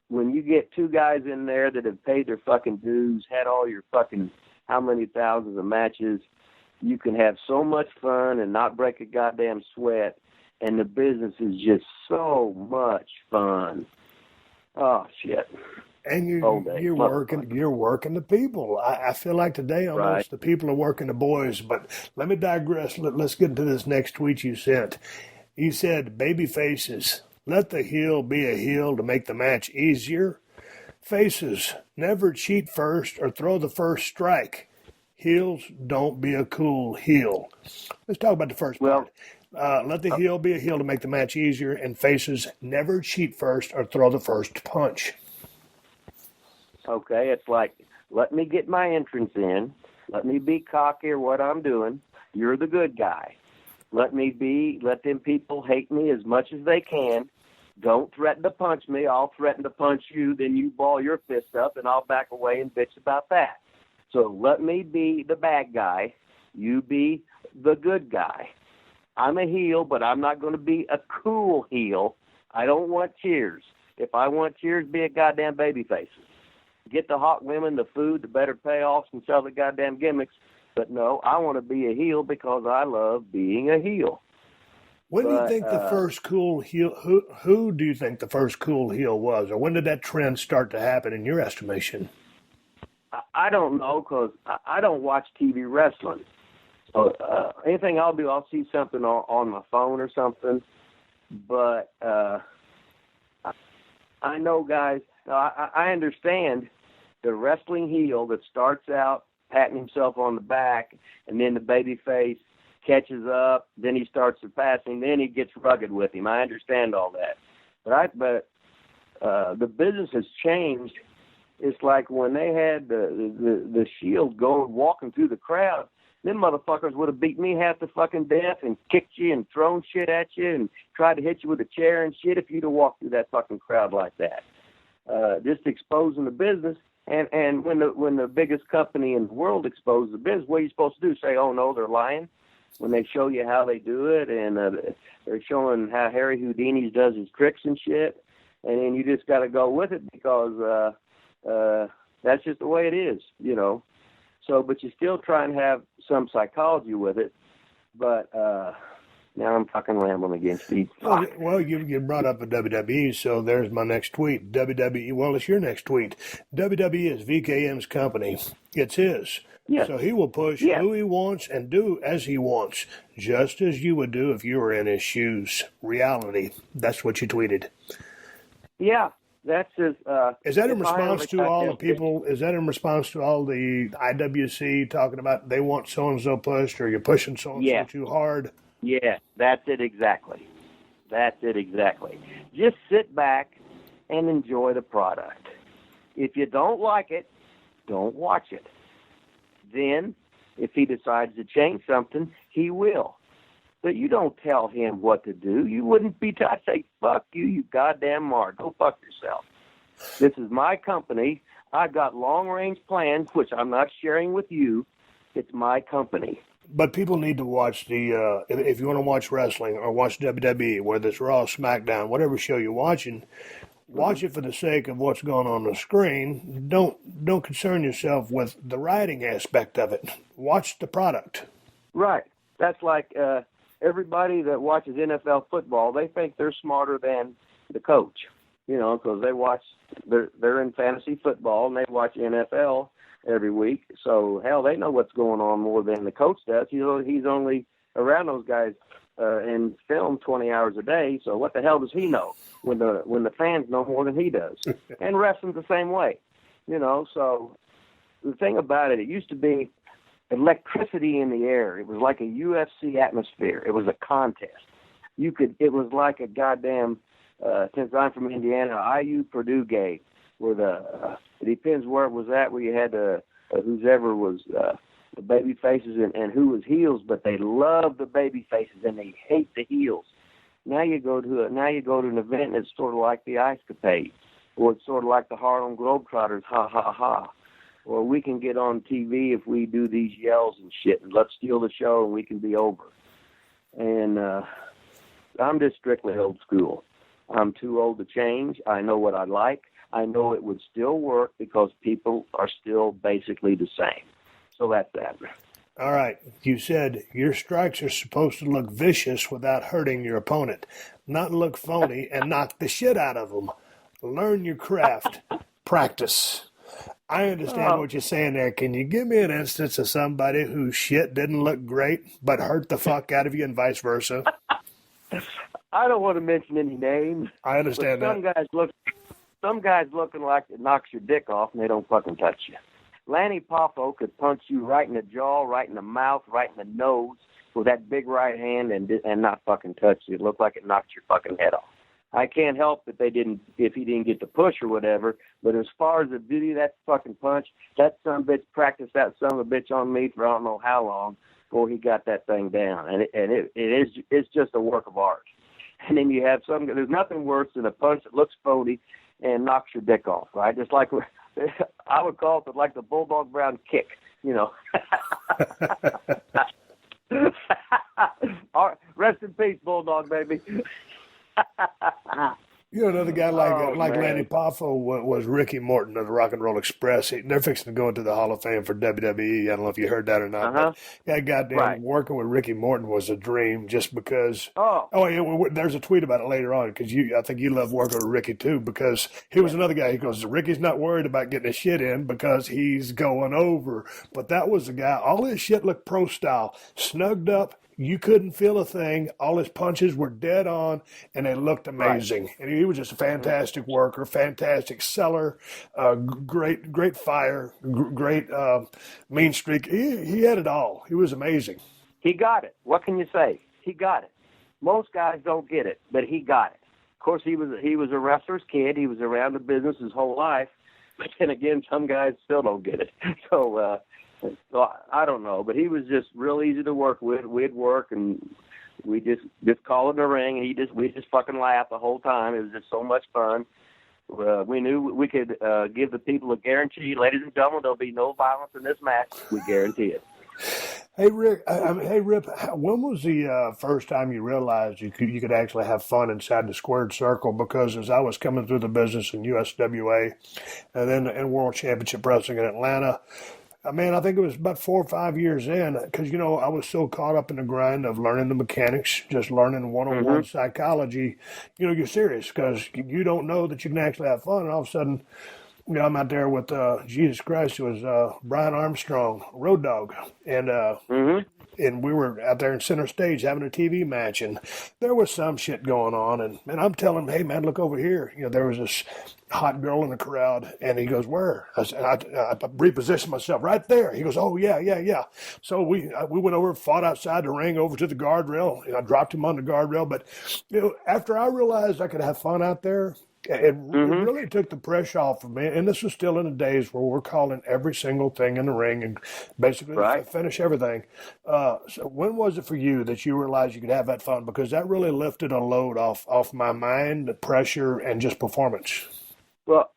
[SPEAKER 6] when you get two guys in there that have paid their fucking dues, had all your fucking how many thousands of matches. You can have so much fun and not break a goddamn sweat, and the business is just so much fun. Oh shit!
[SPEAKER 2] And you're working the people. I feel like today almost the people are working the boys. But let me digress. Let's get into this next tweet you sent. You said, "Baby faces, let the heel be a heel to make the match easier. Faces, never cheat first or throw the first strike. Heels, don't be a cool heel." Let's talk about the first part. Let the heel be a heel to make the match easier, and faces, never cheat first or throw the first punch.
[SPEAKER 6] Okay, it's like, let me get my entrance in. Let me be cocky or what I'm doing. You're the good guy. Let them people hate me as much as they can. Don't threaten to punch me. I'll threaten to punch you. Then you ball your fist up, and I'll back away and bitch about that. So let me be the bad guy. You be the good guy. I'm a heel, but I'm not going to be a cool heel. I don't want cheers. If I want cheers, be a goddamn babyface. Get the hot women, the food, the better payoffs, and sell the goddamn gimmicks. But no, I want to be a heel because I love being a heel.
[SPEAKER 2] When do you think the first cool heel, who do you think the first cool heel was? Or when did that trend start to happen in your estimation?
[SPEAKER 6] I don't know, because I don't watch TV wrestling. So anything I'll do, I'll see something on my phone or something. But I know, guys, I understand the wrestling heel that starts out patting himself on the back, and then the baby face catches up, then he starts surpassing, then he gets rugged with him. I understand all that. But the business has changed. It's like when they had the Shield walking through the crowd, them motherfuckers would have beat me half to fucking death and kicked you and thrown shit at you and tried to hit you with a chair and shit if you'd have walked through that fucking crowd like that. Just exposing the business. And when the biggest company in the world exposes the business, what are you supposed to do? Say, oh, no, they're lying? When they show you how they do it, and they're showing how Harry Houdini does his tricks and shit, and then you just got to go with it because that's just the way it is, you know. So, but you still try and have some psychology with it. But now I'm fucking rambling again, Steve.
[SPEAKER 2] Well, you brought up the WWE, so there's my next tweet. WWE, well, it's your next tweet. WWE is VKM's company. It's his.
[SPEAKER 6] Yeah.
[SPEAKER 2] So he will push who he wants and do as he wants, just as you would do if you were in his shoes. Reality. That's what you tweeted.
[SPEAKER 6] Yeah. That's just,
[SPEAKER 2] is that in response to all the people? Is that in response to all the IWC talking about they want so and so pushed, or you're pushing so and so too hard?
[SPEAKER 6] Yeah, that's it exactly. Just sit back and enjoy the product. If you don't like it, don't watch it. Then, if he decides to change something, he will. But you don't tell him what to do. You wouldn't be. I say, fuck you, you goddamn mark. Go fuck yourself. This is my company. I've got long-range plans, which I'm not sharing with you. It's my company.
[SPEAKER 2] But people need to watch if you want to watch wrestling or watch WWE, whether it's Raw, SmackDown, whatever show you're watching, watch it for the sake of what's going on the screen. Don't concern yourself with the writing aspect of it. Watch the product.
[SPEAKER 6] Right. That's like everybody that watches NFL football, they think they're smarter than the coach, because they're in fantasy football and they watch NFL every week. So, hell, they know what's going on more than the coach does. He's only around those guys in film 20 hours a day. So what the hell does he know when the fans know more than he does? And wrestling's the same way, So the thing about it used to be electricity in the air. It was like a UFC atmosphere. It was a contest. It was like a goddamn, since I'm from Indiana, IU Purdue game, where it depends where it was at, where you had whoever was the baby faces and who was heels, but they love the baby faces and they hate the heels. Now you go to an event and it's sort of like the Ice Capade, or it's sort of like the Harlem Globetrotters, ha ha ha. Or we can get on TV if we do these yells and shit, and let's steal the show and we can be over. And I'm just strictly old school. I'm too old to change. I know what I like. I know it would still work because people are still basically the same. So that's that.
[SPEAKER 2] All right. You said your strikes are supposed to look vicious without hurting your opponent, not look phony and knock the shit out of them. Learn your craft. Practice. I understand what you're saying there. Can you give me an instance of somebody whose shit didn't look great but hurt the fuck out of you and vice versa?
[SPEAKER 6] I don't want to mention any names.
[SPEAKER 2] I understand that.
[SPEAKER 6] Some guys looking like it knocks your dick off and they don't fucking touch you. Lanny Poffo could punch you right in the jaw, right in the mouth, right in the nose with that big right hand and not fucking touch you. It looked like it knocked your fucking head off. I can't help that if he didn't get the push or whatever, but as far as the beauty of that fucking punch, that son of a bitch practiced that son of a bitch on me for I don't know how long before he got that thing down. And it's just a work of art. And then you have there's nothing worse than a punch that looks phony and knocks your dick off, right? Just like, I would call it like the Bulldog Brown kick, All right, rest in peace, Bulldog, baby.
[SPEAKER 2] Another guy like Lanny Poffo was Ricky Morton of the Rock and Roll Express. They're fixing to go into the Hall of Fame for WWE. I don't know if you heard that or not. But that goddamn working with Ricky Morton was a dream just because. There's a tweet about it later on because I think you love working with Ricky too because he was another guy. He goes, Ricky's not worried about getting his shit in because he's going over. But that was the guy. All his shit looked pro style, snugged up. You couldn't feel a thing. All his punches were dead on, and they looked amazing. Right. And he was just a fantastic worker, fantastic seller, great fire, great mean streak. He had it all. He was amazing.
[SPEAKER 6] He got it. What can you say? He got it. Most guys don't get it, but he got it. Of course, he was a wrestler's kid. He was around the business his whole life. But then again, some guys still don't get it. So I don't know, but he was just real easy to work with. We'd work and we just call it in the ring, and we just fucking laugh the whole time. It was just so much fun. We knew we could give the people a guarantee, ladies and gentlemen, there'll be no violence in this match. We guarantee it.
[SPEAKER 2] Hey Rick, Rip, when was the first time you realized you could actually have fun inside the squared circle? Because as I was coming through the business in USWA and then in World Championship Wrestling in Atlanta, I think it was about 4 or 5 years in, because, I was so caught up in the grind of learning the mechanics, just learning one-on-one psychology. You're serious because you don't know that you can actually have fun. And all of a sudden, I'm out there with Jesus Christ, it was Brian Armstrong, Road Dogg, and we were out there in center stage having a TV match, and there was some shit going on, and I'm telling him, hey, man, look over here. There was this hot girl in the crowd, and he goes, where? I said, I repositioned myself right there. He goes, oh, yeah. So we went over, fought outside the ring over to the guardrail, and I dropped him on the guardrail. But, after I realized I could have fun out there, it really took the pressure off of me. And this was still in the days where we're calling every single thing in the ring and basically finish everything. So when was it for you that you realized you could have that fun? Because that really lifted a load off my mind, the pressure, and just performance.
[SPEAKER 6] Well,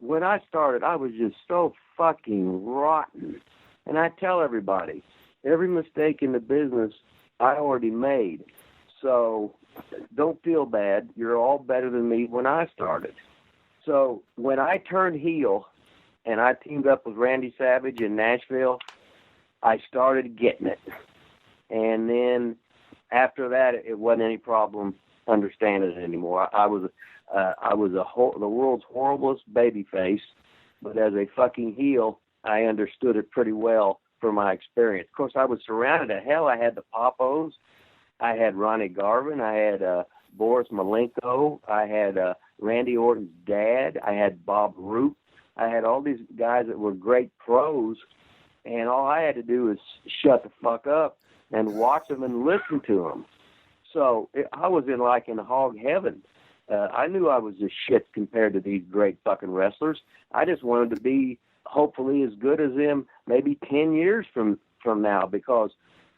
[SPEAKER 6] when I started, I was just so fucking rotten. And I tell everybody, every mistake in the business I already made. So don't feel bad. You're all better than me when I started. So when I turned heel and I teamed up with Randy Savage in Nashville, I started getting it. And then after that, it wasn't any problem understanding it anymore. I was the world's horriblest babyface, but as a fucking heel, I understood it pretty well from my experience. Of course, I was surrounded to hell. I had the Papos, I had Ronnie Garvin, I had Boris Malenko, I had Randy Orton's dad, I had Bob Roop, I had all these guys that were great pros, and all I had to do was shut the fuck up and watch them and listen to them. So I was in hog heaven. I knew I was just shit compared to these great fucking wrestlers. I just wanted to be hopefully as good as them maybe 10 years from now, because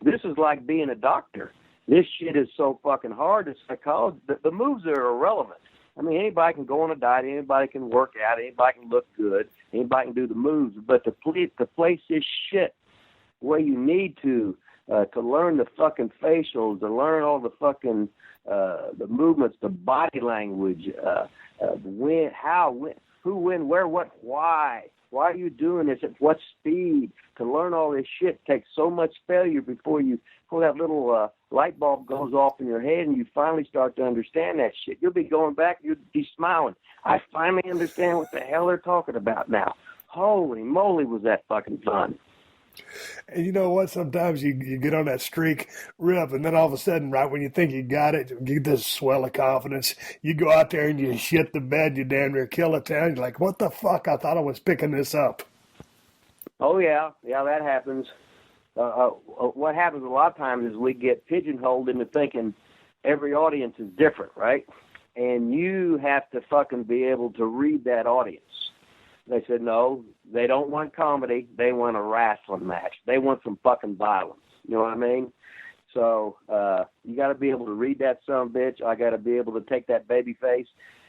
[SPEAKER 6] this is like being a doctor. This shit is so fucking hard. It's psychology. The moves are irrelevant. I mean, anybody can go on a diet, anybody can work out, anybody can look good, anybody can do the moves, but to place this shit where you need to learn the fucking facials, to learn all the fucking the movements, the body language, when, how, when, who, when, where, what, why are you doing this, at what speed? To learn all this shit takes so much failure before that little light bulb goes off in your head and you finally start to understand that shit. You'll be going back, you'll be smiling. I finally understand what the hell they're talking about now. Holy moly, was that fucking fun.
[SPEAKER 2] And you know what? Sometimes you get on that streak rip, and then all of a sudden, right when you think you got it, you get this swell of confidence. You go out there and you shit the bed, you damn near kill a town. You're like, what the fuck? I thought I was picking this up.
[SPEAKER 6] Oh, yeah, that happens. What happens a lot of times is we get pigeonholed into thinking every audience is different, right? And you have to fucking be able to read that audience. They said, no, they don't want comedy. They want a wrestling match. They want some fucking violence. You know what I mean? So you got to be able to read that son of a bitch. I got to be able to take that baby face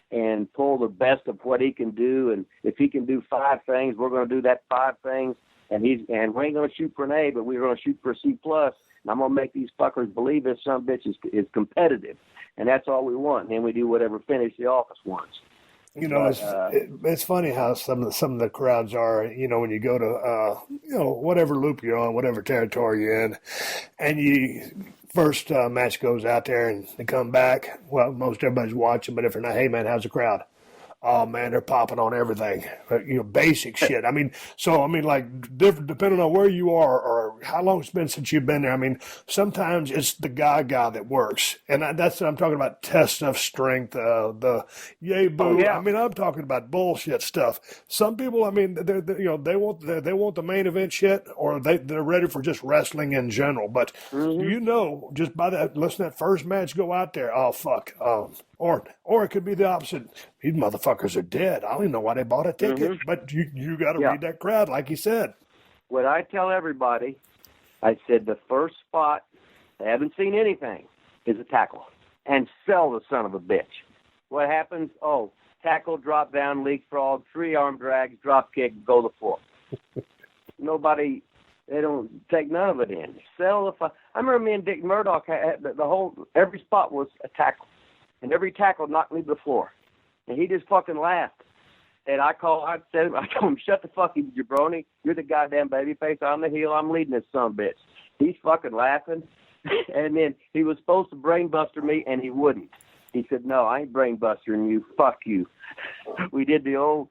[SPEAKER 6] and pull the best of what he can do. And if he can do 5 things, we're going to do that 5 things. And we ain't going to shoot for an A, but we're going to shoot for a C+. And I'm going to make these fuckers believe this son of a bitch is competitive. And that's all we want. And then we do whatever finish the office wants.
[SPEAKER 2] You know, it's funny how some of the crowds are. You know, when you go to whatever loop you're on, whatever territory you're in, and first match goes out there and they come back. Well, most everybody's watching, but if they're not, hey man, how's the crowd? Oh man, they're popping on everything. Basic shit. I mean, depending on where you are or how long it's been since you've been there. I mean, sometimes it's the guy that works, and that's what I'm talking about. Test of strength, the yay boo.
[SPEAKER 6] Oh, yeah.
[SPEAKER 2] I mean, I'm talking about bullshit stuff. Some people, I mean, they want the main event shit, or they're ready for just wrestling in general. But just by that, listen to that first match go out there. Oh fuck. Or it could be the opposite. These motherfuckers are dead. I don't even know why they bought a ticket. Mm-hmm. But you got to read that crowd, like you said.
[SPEAKER 6] What I tell everybody, I said the first spot, they haven't seen anything, is a tackle. And sell the son of a bitch. What happens? Oh, tackle, drop down, leapfrog, 3-arm drags, drop kick, go to the floor. Nobody, they don't take none of it in. Sell the I remember me and Dick Murdoch had every spot was a tackle. And every tackle knocked me to the floor. And he just fucking laughed. And I told him, shut the fuck up, jabroni. You're the goddamn babyface. I'm the heel. I'm leading this son of a bitch. He's fucking laughing. And then he was supposed to brainbuster me, and he wouldn't. He said, no, I ain't brainbustering you. Fuck you. We did the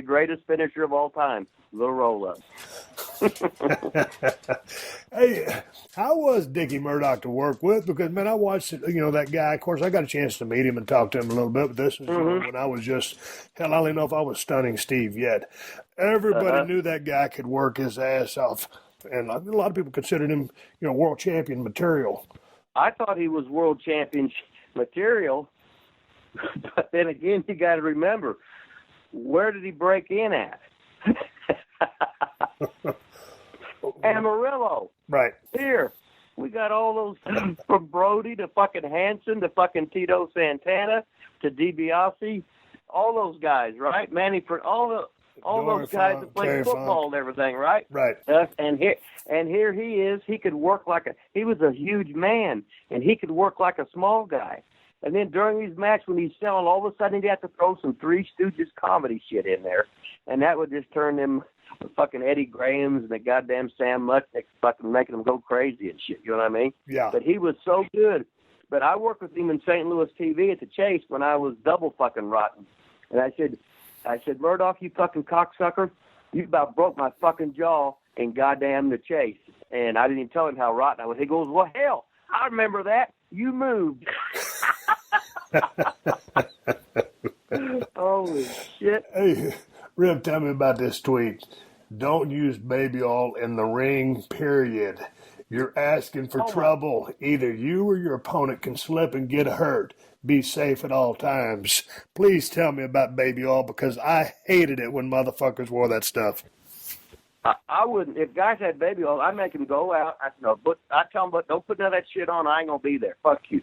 [SPEAKER 6] greatest finisher of all time, the roll-up.
[SPEAKER 2] Hey, how was Dickie Murdoch to work with? Because, man, I watched, that guy. Of course, I got a chance to meet him and talk to him a little bit, but this is when I was just, I don't even know if I was Stunning Steve yet. Everybody knew that guy could work his ass off, and a lot of people considered him, world champion material.
[SPEAKER 6] I thought he was world champion material, but then again, you got to remember, where did he break in at? Amarillo.
[SPEAKER 2] Right.
[SPEAKER 6] Here. We got all those from Brody to fucking Hanson to fucking Tito Santana to DiBiase. all those guys, right? Manny, for all those guys that played football and everything, right?
[SPEAKER 2] Right.
[SPEAKER 6] And here he is. He could work he was a huge man, and he could work like a small guy. And then during these matches, when he's selling, all of a sudden he'd have to throw some Three Stooges comedy shit in there, and that would just turn them fucking Eddie Grahams and the goddamn Sam Muchnick fucking making them go crazy and shit. You know what I mean?
[SPEAKER 2] Yeah.
[SPEAKER 6] But he was so good. But I worked with him in St. Louis TV at the Chase when I was double fucking rotten, and I said, Murdoch, you fucking cocksucker, you about broke my fucking jaw in goddamn the Chase. And I didn't even tell him how rotten I was. He goes, well, hell, I remember that. You moved. Holy shit.
[SPEAKER 2] Hey, Rip, tell me about this tweet. Don't use baby oil in the ring, period. You're asking for trouble. Either you or your opponent can slip and get hurt. Be safe at all times. Please tell me about baby oil, because I hated it when motherfuckers wore that stuff.
[SPEAKER 6] I wouldn't. If guys had baby oil, I'd make them go out. I tell them, but don't put none of that shit on. I ain't going to be there. Fuck you.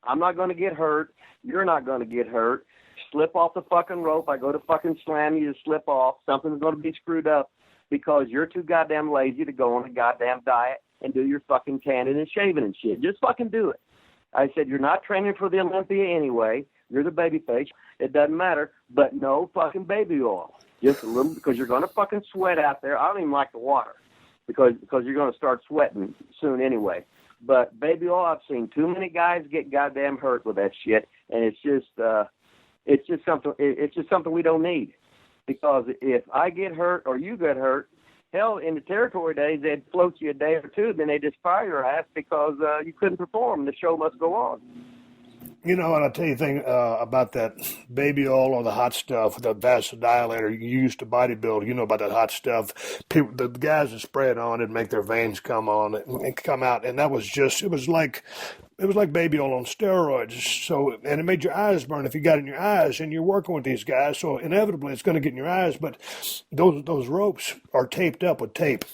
[SPEAKER 6] I'm not going to get hurt. You're not going to get hurt. Slip off the fucking rope. I go to fucking slam you to slip off. Something's going to be screwed up because you're too goddamn lazy to go on a goddamn diet and do your fucking tanning and shaving and shit. Just fucking do it. I said, you're not training for the Olympia anyway. You're the baby face. It doesn't matter. But no fucking baby oil. Just a little, because you're going to fucking sweat out there. I don't even like the water because you're going to start sweating soon anyway. But baby oil, I've seen too many guys get goddamn hurt with that shit, and it's just something we don't need. Because if I get hurt or you get hurt, hell, in the territory days, they'd float you a day or two, then they just fire your ass because you couldn't perform. The show must go on.
[SPEAKER 2] You know, and I'll tell you a thing about that baby oil or the hot stuff, the vasodilator you use to bodybuild. You know about that hot stuff. People, the guys that spray it on, it'd make their veins come out, and that was just, it was like baby oil on steroids. So, and it made your eyes burn if you got it in your eyes, and you're working with these guys, so inevitably it's going to get in your eyes. But those ropes are taped up with tape.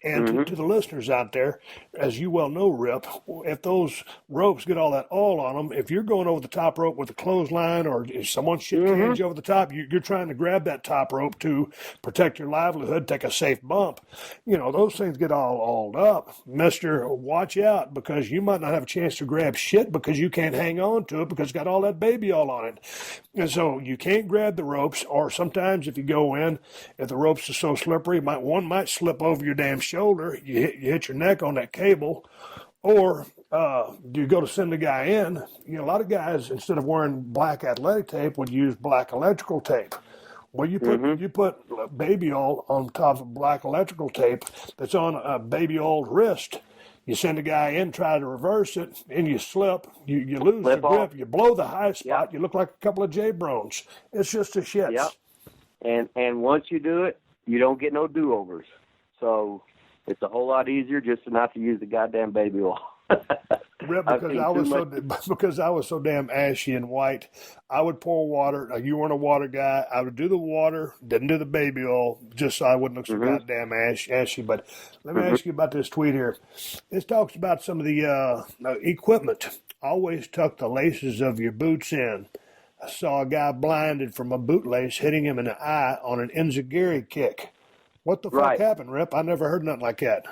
[SPEAKER 2] And to the listeners out there, as you well know, Rip, if those ropes get all that oil on them, if you're going over the top rope with a clothesline or if someone shit cans you over the top, you're trying to grab that top rope to protect your livelihood, take a safe bump. You know, those things get all oiled up. Mister, watch out, because you might not have a chance to grab shit because you can't hang on to it because it's got all that baby oil on it. And so you can't grab the ropes, or sometimes if you go in, if the ropes are so slippery, one might slip over your damn shoulder, you hit your neck on that cable, or you go to send the guy in. You know, a lot of guys, instead of wearing black athletic tape, would use black electrical tape. Well, you put baby oil on top of black electrical tape that's on a baby oiled wrist. You send a guy in, try to reverse it, and you slip. You lose your grip. You blow the high spot. Yep. You look like a couple of J-Brones. It's just a shit.
[SPEAKER 6] Yep. And once you do it, you don't get no do-overs. So it's a whole lot easier just not to use the goddamn baby oil.
[SPEAKER 2] Rip, because I was so damn ashy and white, I would pour water. You weren't a water guy. I would do the water, didn't do the baby oil, just so I wouldn't look so goddamn ashy. But let me ask you about this tweet here. This talks about some of the equipment. Always tuck the laces of your boots in. I saw a guy blinded from a bootlace hitting him in the eye on an enziguri kick. What the fuck happened, Rip? I never heard nothing like that.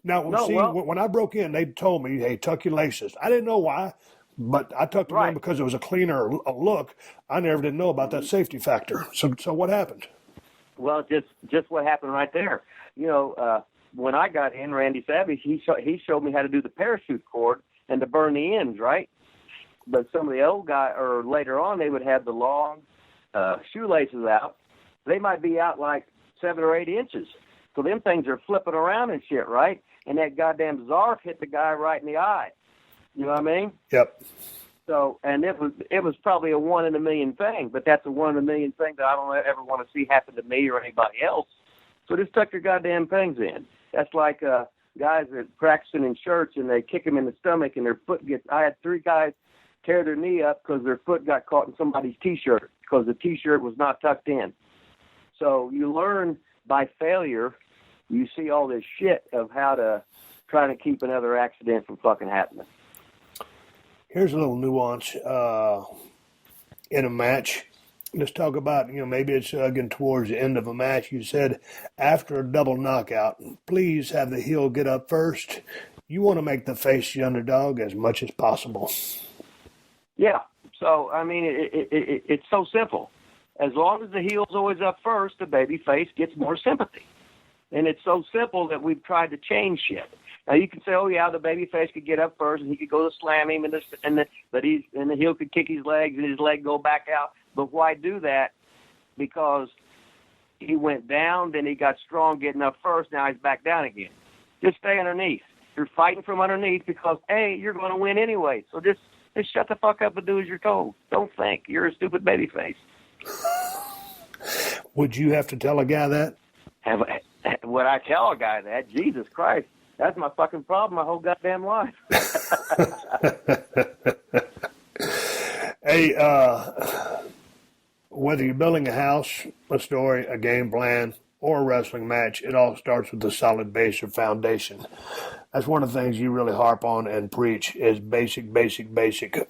[SPEAKER 2] Now, when I broke in, they told me, hey, tuck your laces. I didn't know why, but I tucked them in because it was a cleaner look. I never did know about that safety factor. So what happened?
[SPEAKER 6] Well, just what happened right there. You know, when I got in, Randy Savage, he showed me how to do the parachute cord and to burn the ends, right? But some of the old guys, or later on, they would have the long shoelaces out. They might be out like 7 or 8 inches. So them things are flipping around and shit, right? And that goddamn Zarf hit the guy right in the eye. You know what I mean?
[SPEAKER 2] Yep.
[SPEAKER 6] So, and it was probably a 1 in a million thing, but that's a 1 in a million thing that I don't ever want to see happen to me or anybody else. So just tuck your goddamn things in. That's like guys that practicing in church and they kick them in the stomach and their foot gets. I had 3 guys tear their knee up because their foot got caught in somebody's T-shirt because the T-shirt was not tucked in. So you learn by failure. You see all this shit of how to try to keep another accident from fucking happening.
[SPEAKER 2] Here's a little nuance in a match. let's talk about, maybe it's getting towards the end of a match. You said after a double knockout, please have the heel get up first. You want to make the face the underdog as much as possible.
[SPEAKER 6] Yeah. So, I mean, it's so simple. As long as the heel's always up first, the baby face gets more sympathy. And it's so simple that we've tried to change shit. Now you can say, oh yeah, the baby face could get up first and he could go to slam him, and the heel could kick his legs and his leg go back out. But why do that? Because he went down, then he got strong getting up first. Now he's back down again. Just stay underneath. You're fighting from underneath because you're going to win anyway. So just shut the fuck up and do as you're told. Don't think. You're a stupid baby face.
[SPEAKER 2] Would you have to tell a guy that?
[SPEAKER 6] Would I tell a guy that? Jesus Christ. That's my fucking problem my whole goddamn life.
[SPEAKER 2] Hey, whether you're building a house, a story, a game plan, or a wrestling match, it all starts with a solid base or foundation. That's one of the things you really harp on and preach is basic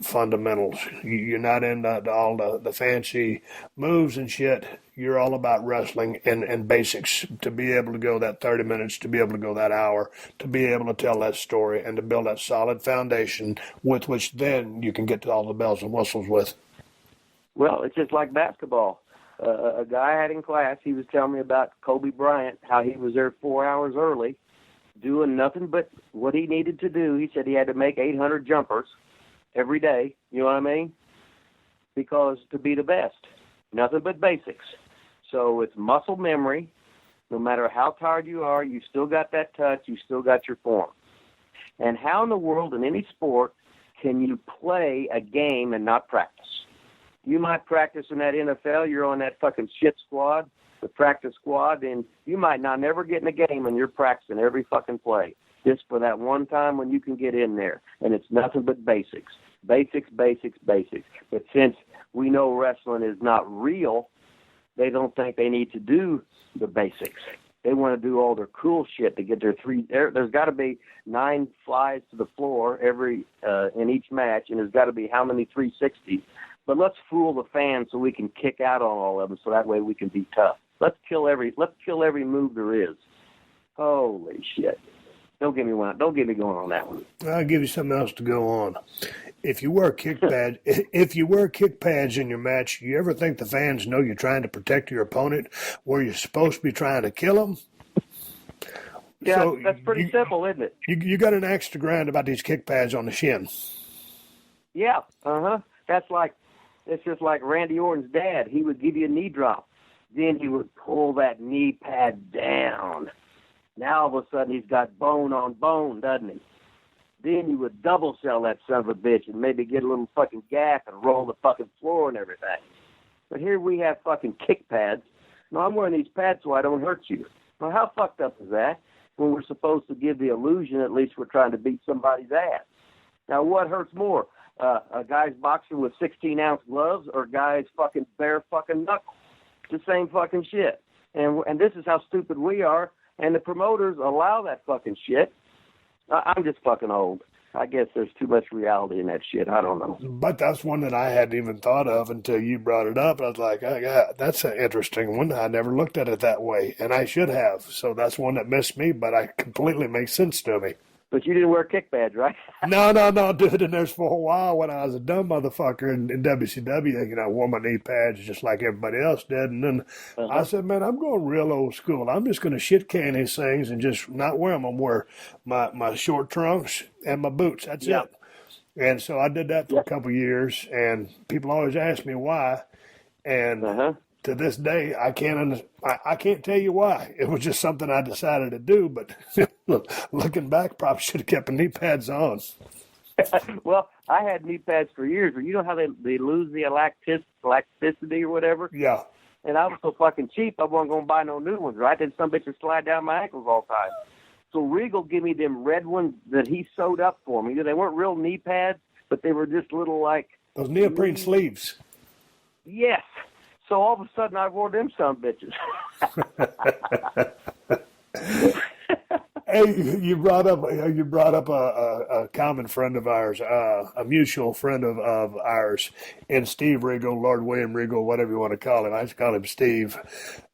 [SPEAKER 2] fundamentals. You're not into all the fancy moves and shit. You're all about wrestling and basics, to be able to go that 30 minutes, to be able to go that hour, to be able to tell that story, and to build that solid foundation with which then you can get to all the bells and whistles with.
[SPEAKER 6] Well, it's just like basketball. A guy I had in class, he was telling me about Kobe Bryant, how he was there 4 hours early doing nothing but what he needed to do. He said he had to make 800 jumpers every day, you know what I mean? Because to be the best, nothing but basics. So it's muscle memory. No matter how tired you are, you still got that touch, you still got your form. And how in the world in any sport can you play a game and not practice? You might practice in that NFL, you're on that fucking shit squad, the practice squad, and you might not never get in a game and you're practicing every fucking play just for that one time when you can get in there. And it's nothing but basics. Basics. But since we know wrestling is not real, they don't think they need to do the basics. They want to do all their cool shit to get their there's got to be 9 flies to the floor in each match, and there's got to be how many 360s. But let's fool the fans so we can kick out on all of them, so that way we can be tough. Let's kill every move there is. Holy shit! Don't get me going on that one.
[SPEAKER 2] I'll give you something else to go on. If you wear kick pads, in your match, you ever think the fans know you're trying to protect your opponent, where you're supposed to be trying to kill them?
[SPEAKER 6] Yeah,
[SPEAKER 2] so
[SPEAKER 6] that's pretty simple, isn't it?
[SPEAKER 2] You got an axe to grind about these kick pads on the shin.
[SPEAKER 6] Yeah, It's just like Randy Orton's dad. He would give you a knee drop. Then he would pull that knee pad down. Now all of a sudden he's got bone on bone, doesn't he? Then you would double sell that son of a bitch and maybe get a little fucking gap and roll the fucking floor and everything. But here we have fucking kick pads. No, I'm wearing these pads so I don't hurt you. Well, how fucked up is that? When we're supposed to give the illusion at least we're trying to beat somebody's ass. Now what hurts more? A guy's boxing with 16-ounce gloves or guys fucking bare fucking knuckles. It's the same fucking shit. And this is how stupid we are. And the promoters allow that fucking shit. I'm just fucking old. I guess there's too much reality in that shit. I don't know.
[SPEAKER 2] But that's one that I hadn't even thought of until you brought it up. I was like, oh, yeah, that's an interesting one. I never looked at it that way, and I should have. So that's one that missed me, but it completely makes sense to me.
[SPEAKER 6] But you didn't wear kick pads, right?
[SPEAKER 2] No, dude. And there's for a while when I was a dumb motherfucker in WCW, I wore my knee pads just like everybody else did. And then I said, man, I'm going real old school. I'm just going to shit can these things and just not wear them. I'm going to wear my short trunks and my boots. That's it. And so I did that for a couple of years, and people always ask me why. And to this day, I can't tell you why. It was just something I decided to do. But looking back, probably should have kept the knee pads on.
[SPEAKER 6] Well, I had knee pads for years, but you know how they lose the elasticity or whatever?
[SPEAKER 2] Yeah.
[SPEAKER 6] And I was so fucking cheap, I wasn't going to buy no new ones, right? Then some bitches slide down my ankles all the time. So Regal gave me them red ones that he sewed up for me. They weren't real knee pads, but they were just little like...
[SPEAKER 2] Those neoprene sleeves.
[SPEAKER 6] Yes. So all of a sudden I wore them some bitches.
[SPEAKER 2] Hey, you brought up a common friend of ours, a mutual friend of ours, and Steve Regal, Lord William Regal, whatever you want to call him. I just call him Steve.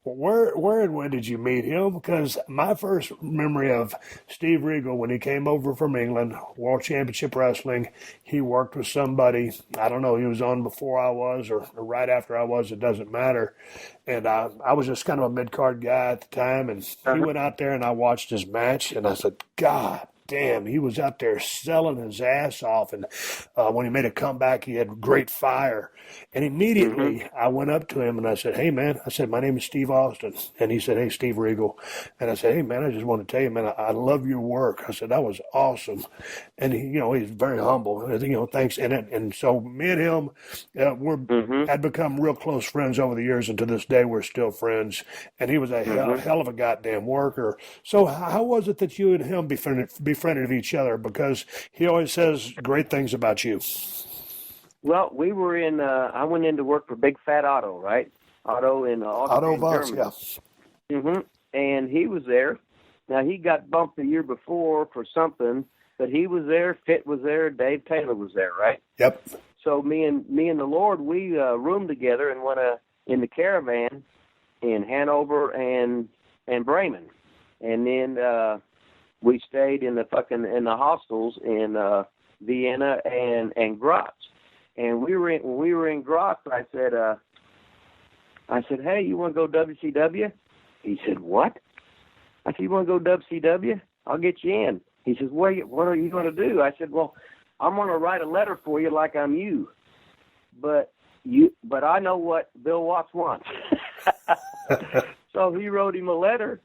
[SPEAKER 2] Where and when did you meet him? Because my first memory of Steve Regal, when he came over from England, World Championship Wrestling, he worked with somebody. I don't know, he was on before I was or right after I was. It doesn't matter. And I was just kind of a mid-card guy at the time, and he went out there and I watched his match, and I said, God damn, he was out there selling his ass off. And when he made a comeback, he had great fire. And immediately I went up to him and I said, hey, man, I said, my name is Steve Austin. And he said, hey, Steve Regal. And I said, hey, man, I just want to tell you, man, I love your work. I said, that was awesome. And, he's very humble. Thanks. And so me and him, had become real close friends over the years. And to this day, we're still friends. And he was a hell of a goddamn worker. So how was it that you and him befriended each other? Because he always says great things about you.
[SPEAKER 6] Well, we were in, I went in to work for Big Fat Otto, right? Otto in
[SPEAKER 2] Otto Voss,
[SPEAKER 6] Germany.
[SPEAKER 2] yeah.
[SPEAKER 6] And he was there. Now, he got bumped the year before for something, but he was there, Fit was there, Dave Taylor was there, right?
[SPEAKER 2] Yep.
[SPEAKER 6] So me and the Lord, we roomed together and went in the caravan in Hanover and Bremen. And then we stayed in the hostels in Vienna and Graz. And when we were in Graz, I said, hey, you want to go WCW? He said, what? I said, you want to go WCW? I'll get you in. He says, what are you going to do? I said, well, I'm going to write a letter for you like I'm you. But I know what Bill Watts wants. So he wrote him a letter.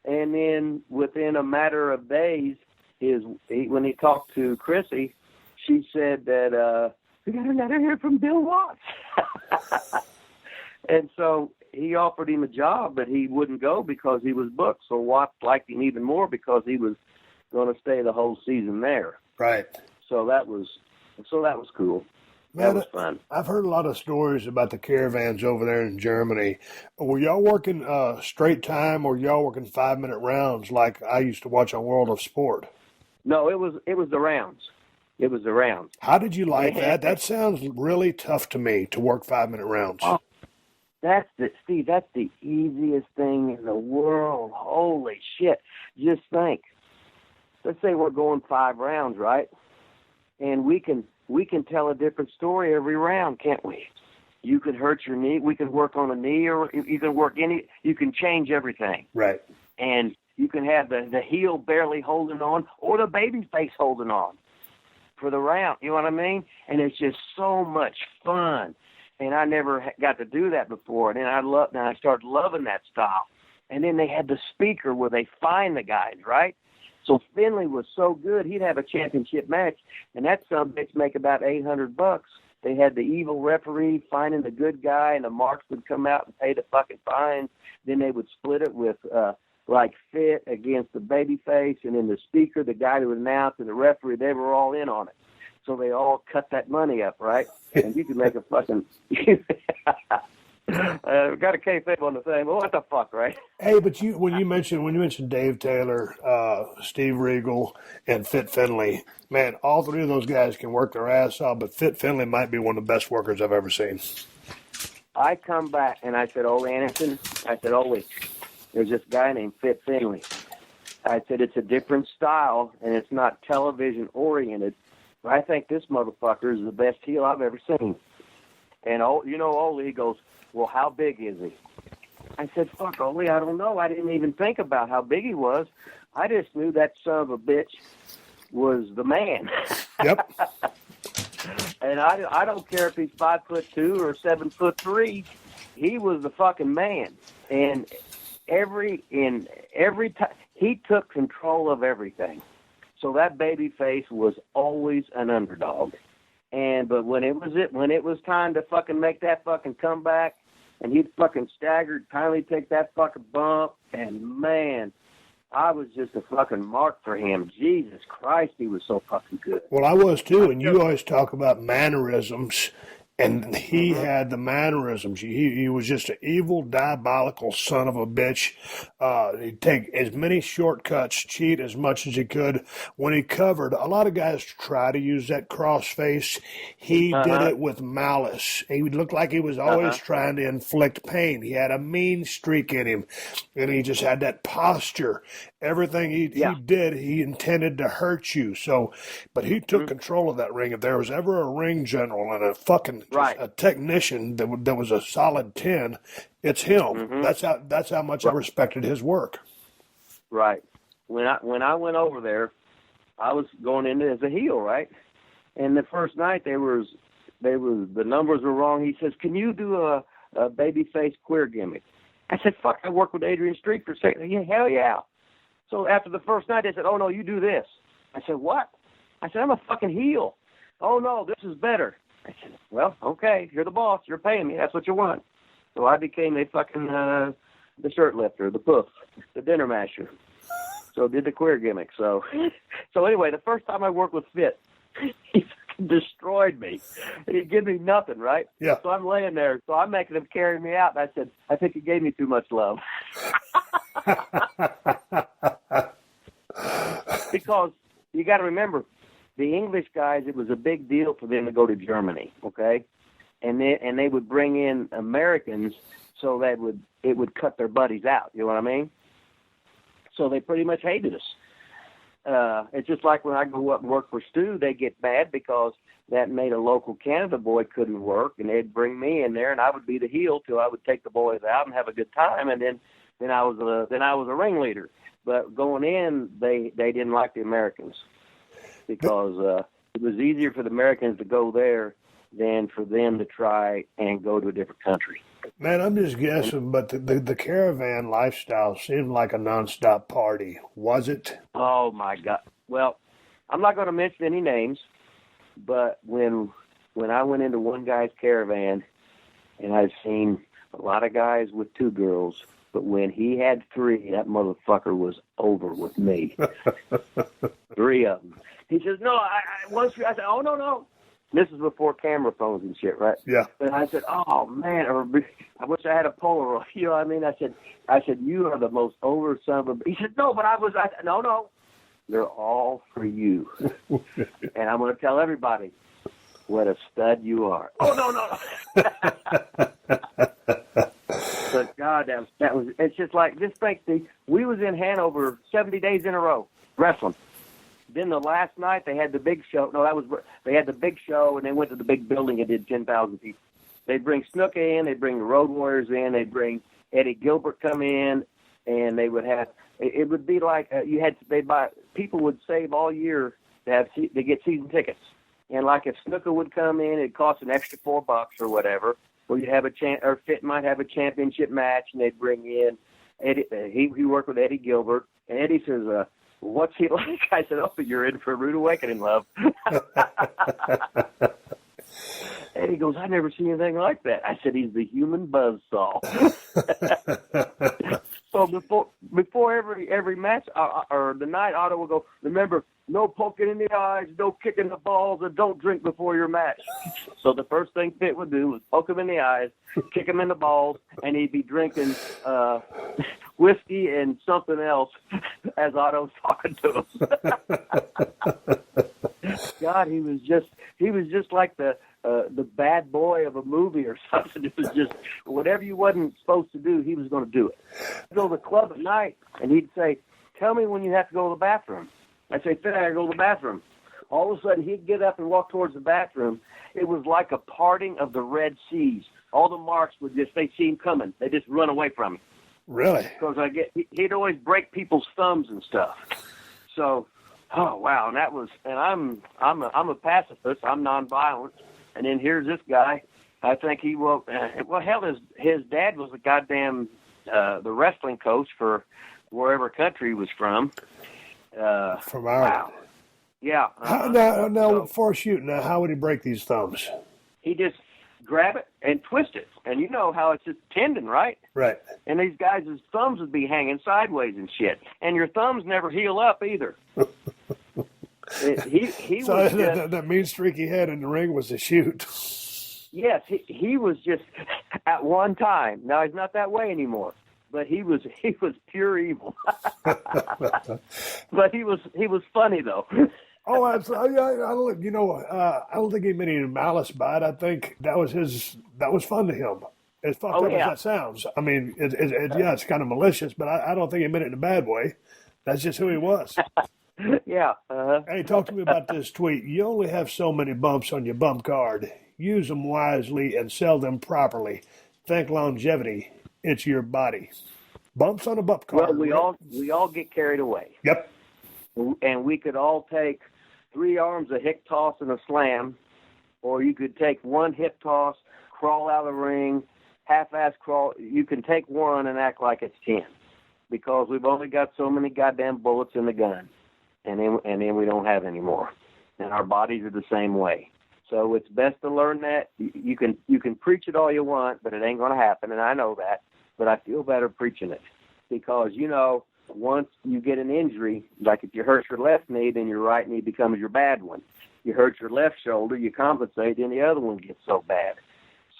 [SPEAKER 6] And then within a matter of days, when he talked to Chrissy, she said that, we got a letter here from Bill Watts. And so he offered him a job, but he wouldn't go because he was booked. So Watts liked him even more because he was going to stay the whole season there.
[SPEAKER 2] Right.
[SPEAKER 6] So that was cool.
[SPEAKER 2] Man,
[SPEAKER 6] that was fun.
[SPEAKER 2] I've heard a lot of stories about the caravans over there in Germany. Were y'all working straight time, or y'all working 5-minute rounds like I used to watch on World of Sport?
[SPEAKER 6] No, it was the rounds. It was the rounds.
[SPEAKER 2] How did you like that? That sounds really tough to me, to work 5-minute rounds.
[SPEAKER 6] Oh, Steve, that's the easiest thing in the world. Holy shit. Just think. Let's say we're going 5 rounds, right? And we can tell a different story every round, can't we? You could hurt your knee. We can work on a knee, or you can work you can change everything.
[SPEAKER 2] Right.
[SPEAKER 6] And you can have the heel barely holding on or the baby face holding on for the round. You know what I mean? And it's just so much fun. And I never got to do that before. And then I started loving that style. And then they had the speaker where they find the guys, right? So Finley was so good, he'd have a championship match, and that subbitch make about $800. They had the evil referee finding the good guy, and the marks would come out and pay the fucking fines. Then they would split it with like Fit against the babyface, and then the speaker, the guy who would announce, and the referee, they were all in on it. So they all cut that money up, right? And you could make a fucking... got a kayfabe on the thing, but what the fuck, right?
[SPEAKER 2] Hey, but when you mentioned Dave Taylor, Steve Regal, and Fit Finley, man, all three of those guys can work their ass off, but Fit Finley might be one of the best workers I've ever seen.
[SPEAKER 6] I come back and I said, Anderson, wait, there's this guy named Fit Finley. I said, it's a different style and it's not television oriented, but I think this motherfucker is the best heel I've ever seen. And Ole goes, well, how big is he? I said, fuck, Ole, I don't know. I didn't even think about how big he was. I just knew that son of a bitch was the man.
[SPEAKER 2] Yep.
[SPEAKER 6] And I don't care if he's 5'2" or 7'3". He was the fucking man. And every time he took control of everything. So that baby face was always an underdog. But when it was time to fucking make that fucking comeback, and he'd fucking staggered, finally take that fucking bump, and man, I was just a fucking mark for him. Jesus Christ, he was so fucking good.
[SPEAKER 2] Well, I was too, and you always talk about mannerisms, And he had the mannerisms. He was just an evil, diabolical son of a bitch. He'd take as many shortcuts, cheat as much as he could. When he covered, a lot of guys try to use that cross face. He did it with malice. He would look like he was always trying to inflict pain. He had a mean streak in him, and he just had that posture. Everything he did, he intended to hurt you. So, but he took control of that ring. If there was ever a ring general and a fucking a technician that was a solid 10, it's him. That's how much I respected his work.
[SPEAKER 6] Right. When I went over there, I was going in as a heel, right? And the first night the numbers were wrong. He says, "Can you do a babyface queer gimmick?" I said, "Fuck, I worked with Adrian Street for a second." Yeah, hell yeah. So after the first night, they said, "Oh no, you do this." I said, "What?" I said, "I'm a fucking heel." "Oh no, this is better." I said, "Well, okay, you're the boss. You're paying me. That's what you want." So I became a fucking the shirt lifter, the poof, the dinner masher. So did the queer gimmick. So anyway, the first time I worked with Fit, he fucking destroyed me. And he'd give me nothing, right?
[SPEAKER 2] Yeah.
[SPEAKER 6] So I'm laying there. So I'm making him carry me out. And I said, "I think he gave me too much love." Because you got to remember, the English guys, it was a big deal for them to go to Germany, okay? And they would bring in Americans so that it would cut their buddies out. You know what I mean? So they pretty much hated us. It's just like when I go up and work for Stu, they get mad because that made a local Canada boy couldn't work, and they'd bring me in there, and I would be the heel till I would take the boys out and have a good time, and then I was a ringleader. But going in, they didn't like the Americans because it was easier for the Americans to go there than for them to try and go to a different country.
[SPEAKER 2] Man, I'm just guessing, but the caravan lifestyle seemed like a nonstop party. Was it?
[SPEAKER 6] Oh, my God. Well, I'm not going to mention any names, but when I went into one guy's caravan, and I've seen a lot of guys with 2 girls, but when he had 3, that motherfucker was over with me. 3 of them. He says, "No, I said, "Oh, no." This is before camera phones and shit, right?
[SPEAKER 2] Yeah.
[SPEAKER 6] But I said, "Oh man, I wish I had a Polaroid." You know what I mean? I said, "You are the most over son of a." He said, "No, but I said, no. They're all for you." And I'm going to tell everybody what a stud you are. Oh no. But God, that was. It's just like this thing. We was in Hanover 70 days in a row wrestling. Then the last night they had the big show. No, they had the big show, and they went to the big building and did 10,000 people. They'd bring Snuka in, they'd bring the Road Warriors in, they'd bring Eddie Gilbert come in, and they would have. It would be like people would save all year to get season tickets. And like if Snuka would come in, it'd cost an extra $4 or whatever. Or you have or Fit might have a championship match, and they'd bring in Eddie. He worked with Eddie Gilbert, and Eddie says, "What's he like?" I said, "Oh, you're in for a rude awakening, love." And he goes, "I never seen anything like that." I said, "He's the human buzzsaw." So before every match or the night, Otto will go, "Remember, no poking in the eyes, no kicking the balls, and don't drink before your match." So the first thing Fit would do was poke him in the eyes, kick him in the balls, and he'd be drinking whiskey and something else as Otto's talking to him. God, he was just like the bad boy of a movie or something. It was just whatever you wasn't supposed to do, he was going to do it. He'd go to the club at night, and he'd say, "Tell me when you have to go to the bathroom." I'd say, "Fit, I gotta go to the bathroom." All of a sudden, he'd get up and walk towards the bathroom. It was like a parting of the Red Seas. All the marks they see him coming. They just run away from him.
[SPEAKER 2] Really?
[SPEAKER 6] Because he'd always break people's thumbs and stuff. So, oh wow, and I'm a pacifist. I'm nonviolent. And then here's this guy. I think he will. Well, hell, his dad was the goddamn the wrestling coach for wherever country he was from.
[SPEAKER 2] From Ireland.
[SPEAKER 6] Wow. Yeah.
[SPEAKER 2] Now, for shooting, how would he break these thumbs?
[SPEAKER 6] He just grab it and twist it, and you know how it's just tendon, right?
[SPEAKER 2] Right.
[SPEAKER 6] And these guys' thumbs would be hanging sideways and shit, and your thumbs never heal up either.
[SPEAKER 2] He so was that mean streak he had in the ring was a shoot.
[SPEAKER 6] Yes, he was just at one time. Now he's not that way anymore, but he was pure evil. But he was funny though.
[SPEAKER 2] Oh, absolutely. I don't think he meant any malice by it. I think that was fun to him. As fucked up as that sounds. I mean, it's kind of malicious, but I don't think he meant it in a bad way. That's just who he was.
[SPEAKER 6] Yeah.
[SPEAKER 2] Hey, talk to me about this tweet. You only have so many bumps on your bump card. Use them wisely and sell them properly. Think longevity. It's your body. Bumps on a bump card.
[SPEAKER 6] Well, we all get carried away.
[SPEAKER 2] Yep.
[SPEAKER 6] And we could all take 3 arms, a hip toss, and a slam, or you could take one hip toss, crawl out of the ring, half-ass crawl. You can take one and act like it's 10, because we've only got so many goddamn bullets in the gun, and then we don't have any more. And our bodies are the same way. So it's best to learn that. You can preach it all you want, but it ain't going to happen, and I know that. But I feel better preaching it, because once you get an injury, like if you hurt your left knee, then your right knee becomes your bad one. You hurt your left shoulder, you compensate, then the other one gets so bad.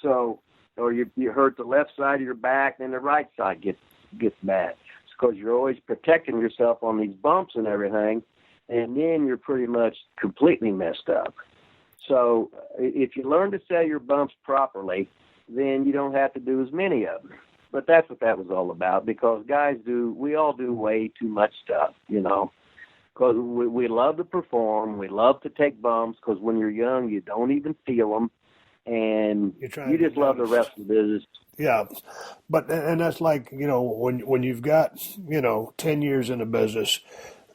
[SPEAKER 6] So, or you hurt the left side of your back, then the right side gets bad. It's because you're always protecting yourself on these bumps and everything, and then you're pretty much completely messed up. So if you learn to sell your bumps properly, then you don't have to do as many of them. But that's what that was all about, because we all do way too much stuff, because we love to perform. We love to take bumps, because when you're young, you don't even feel them, and you just love the wrestling business.
[SPEAKER 2] Yeah, and that's like, when you've got, 10 years in the business,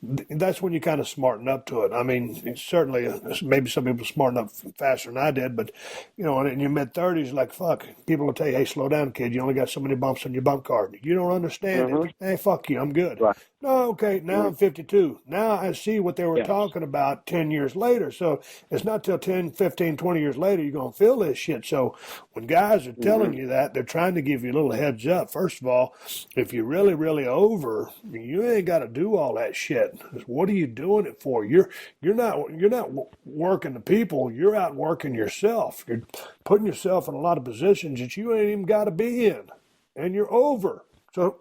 [SPEAKER 2] that's when you kind of smarten up to it. I mean, certainly, maybe some people smarten up faster than I did, but, in your mid-30s, like, fuck, people will tell you, hey, slow down, kid. You only got so many bumps on your bump card. You don't understand it. Hey, fuck you, I'm good.
[SPEAKER 6] Right.
[SPEAKER 2] No, okay, now I'm 52. Now I see what they were talking about 10 years later. So it's not till 10, 15, 20 years later you're going to feel this shit. So when guys are telling you that, they're trying to give you a little heads up. First of all, if you're really, really over, you ain't got to do all that shit. What are you doing it for? You're not working the people. You're out working yourself. You're putting yourself in a lot of positions that you ain't even got to be in, and you're over. So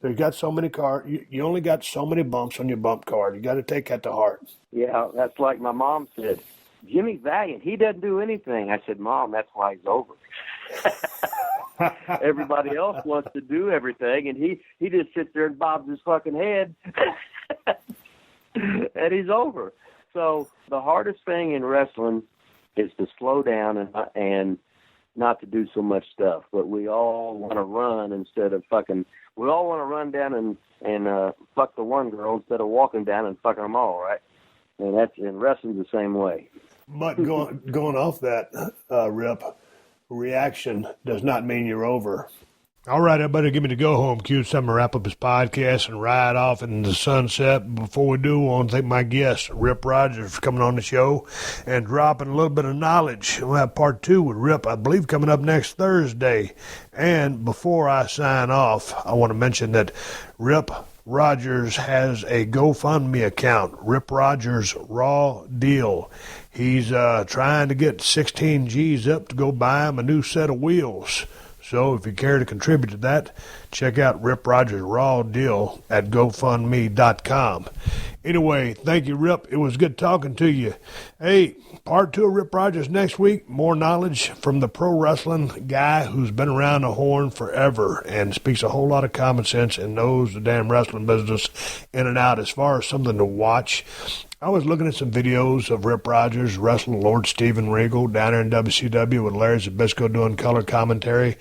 [SPEAKER 2] you got so many you only got so many bumps on your bump card. You got to take that to heart.
[SPEAKER 6] Yeah, that's like my mom said. Jimmy Valiant, he doesn't do anything. I said, Mom, that's why he's over. Everybody else wants to do everything, and he just sits there and bobs his fucking head, and he's over. So the hardest thing in wrestling is to slow down and not to do so much stuff. But we all want to run instead of fucking. We all want to run down and fuck the one girl instead of walking down and fucking them all, right? And wrestling's the same way.
[SPEAKER 2] But going off that, Rip, reaction does not mean you're over. All right, everybody, give me the go-home cue. It's time to wrap up this podcast and ride off into the sunset. Before we do, I want to thank my guest, Rip Rogers, for coming on the show and dropping a little bit of knowledge. We'll have part 2 with Rip, I believe, coming up next Thursday. And before I sign off, I want to mention that Rip Rogers has a GoFundMe account, Rip Rogers Raw Deal. He's trying to get 16 G's up to go buy him a new set of wheels. So if you care to contribute to that, check out Rip Rogers Raw Deal at GoFundMe.com. Anyway, thank you, Rip. It was good talking to you. Hey, part 2 of Rip Rogers next week. More knowledge from the pro wrestling guy who's been around the horn forever and speaks a whole lot of common sense and knows the damn wrestling business in and out as far as something to watch. I was looking at some videos of Rip Rogers wrestling Lord Steven Regal down there in WCW with Larry Zbyszko doing color commentary.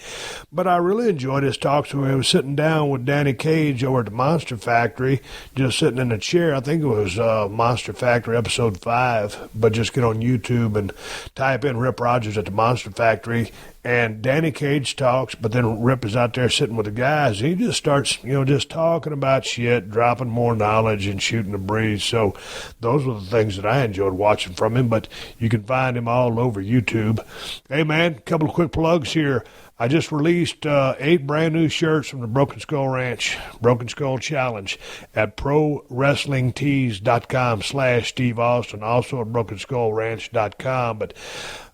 [SPEAKER 2] But I really enjoyed his talks when he was sitting down with Danny Cage over at the Monster Factory, just sitting in a chair. I think it was Monster Factory episode 5, but just get on YouTube and type in Rip Rogers at the Monster Factory, And Danny Cage talks, but then Rip is out there sitting with the guys. He just starts, just talking about shit, dropping more knowledge and shooting the breeze. So those were the things that I enjoyed watching from him, but you can find him all over YouTube. Hey, man, a couple of quick plugs here. I just released 8 brand new shirts from the Broken Skull Ranch, Broken Skull Challenge, at ProWrestlingTees.com/Steve Austin, also at BrokenSkullRanch.com. But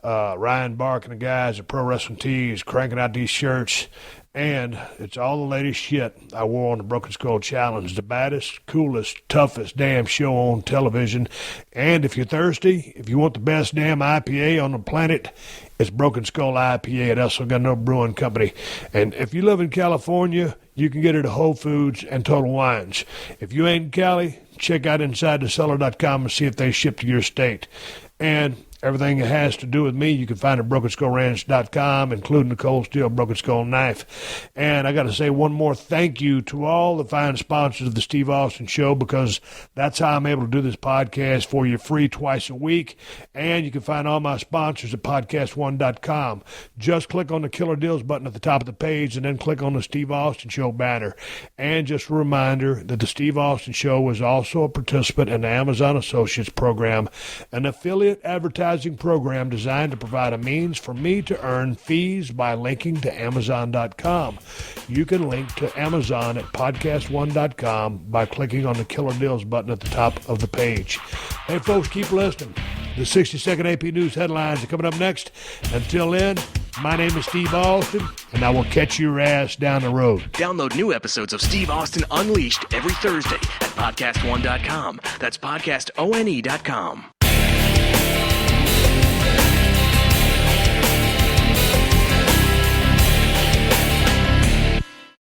[SPEAKER 2] Ryan Bark and the guys at Pro Wrestling Tees cranking out these shirts, and it's all the latest shit I wore on the Broken Skull Challenge, the baddest, coolest, toughest damn show on television. And if you're thirsty, if you want the best damn IPA on the planet, it's Broken Skull IPA at El Segundo Brewing Company. And if you live in California, you can get it at Whole Foods and Total Wines. If you ain't in Cali, check out InsideTheCellar.com and see if they ship to your state. And everything that has to do with me, you can find at BrokenSkullRanch.com, including the Cold Steel Broken Skull knife. And I got to say one more thank you to all the fine sponsors of the Steve Austin Show, because that's how I'm able to do this podcast for you free twice a week. And you can find all my sponsors at PodcastOne.com. Just click on the Killer Deals button at the top of the page and then click on the Steve Austin Show banner. And just a reminder that the Steve Austin Show is also a participant in the Amazon Associates program, an affiliate advertising program designed to provide a means for me to earn fees by linking to Amazon.com. You can link to Amazon at PodcastOne.com by clicking on the Killer Deals button at the top of the page. Hey, folks, keep listening. The 60-second AP News headlines are coming up next. Until then, my name is Steve Austin, and I will catch your ass down the road.
[SPEAKER 1] Download new episodes of Steve Austin Unleashed every Thursday at PodcastOne.com. That's PodcastOne.com.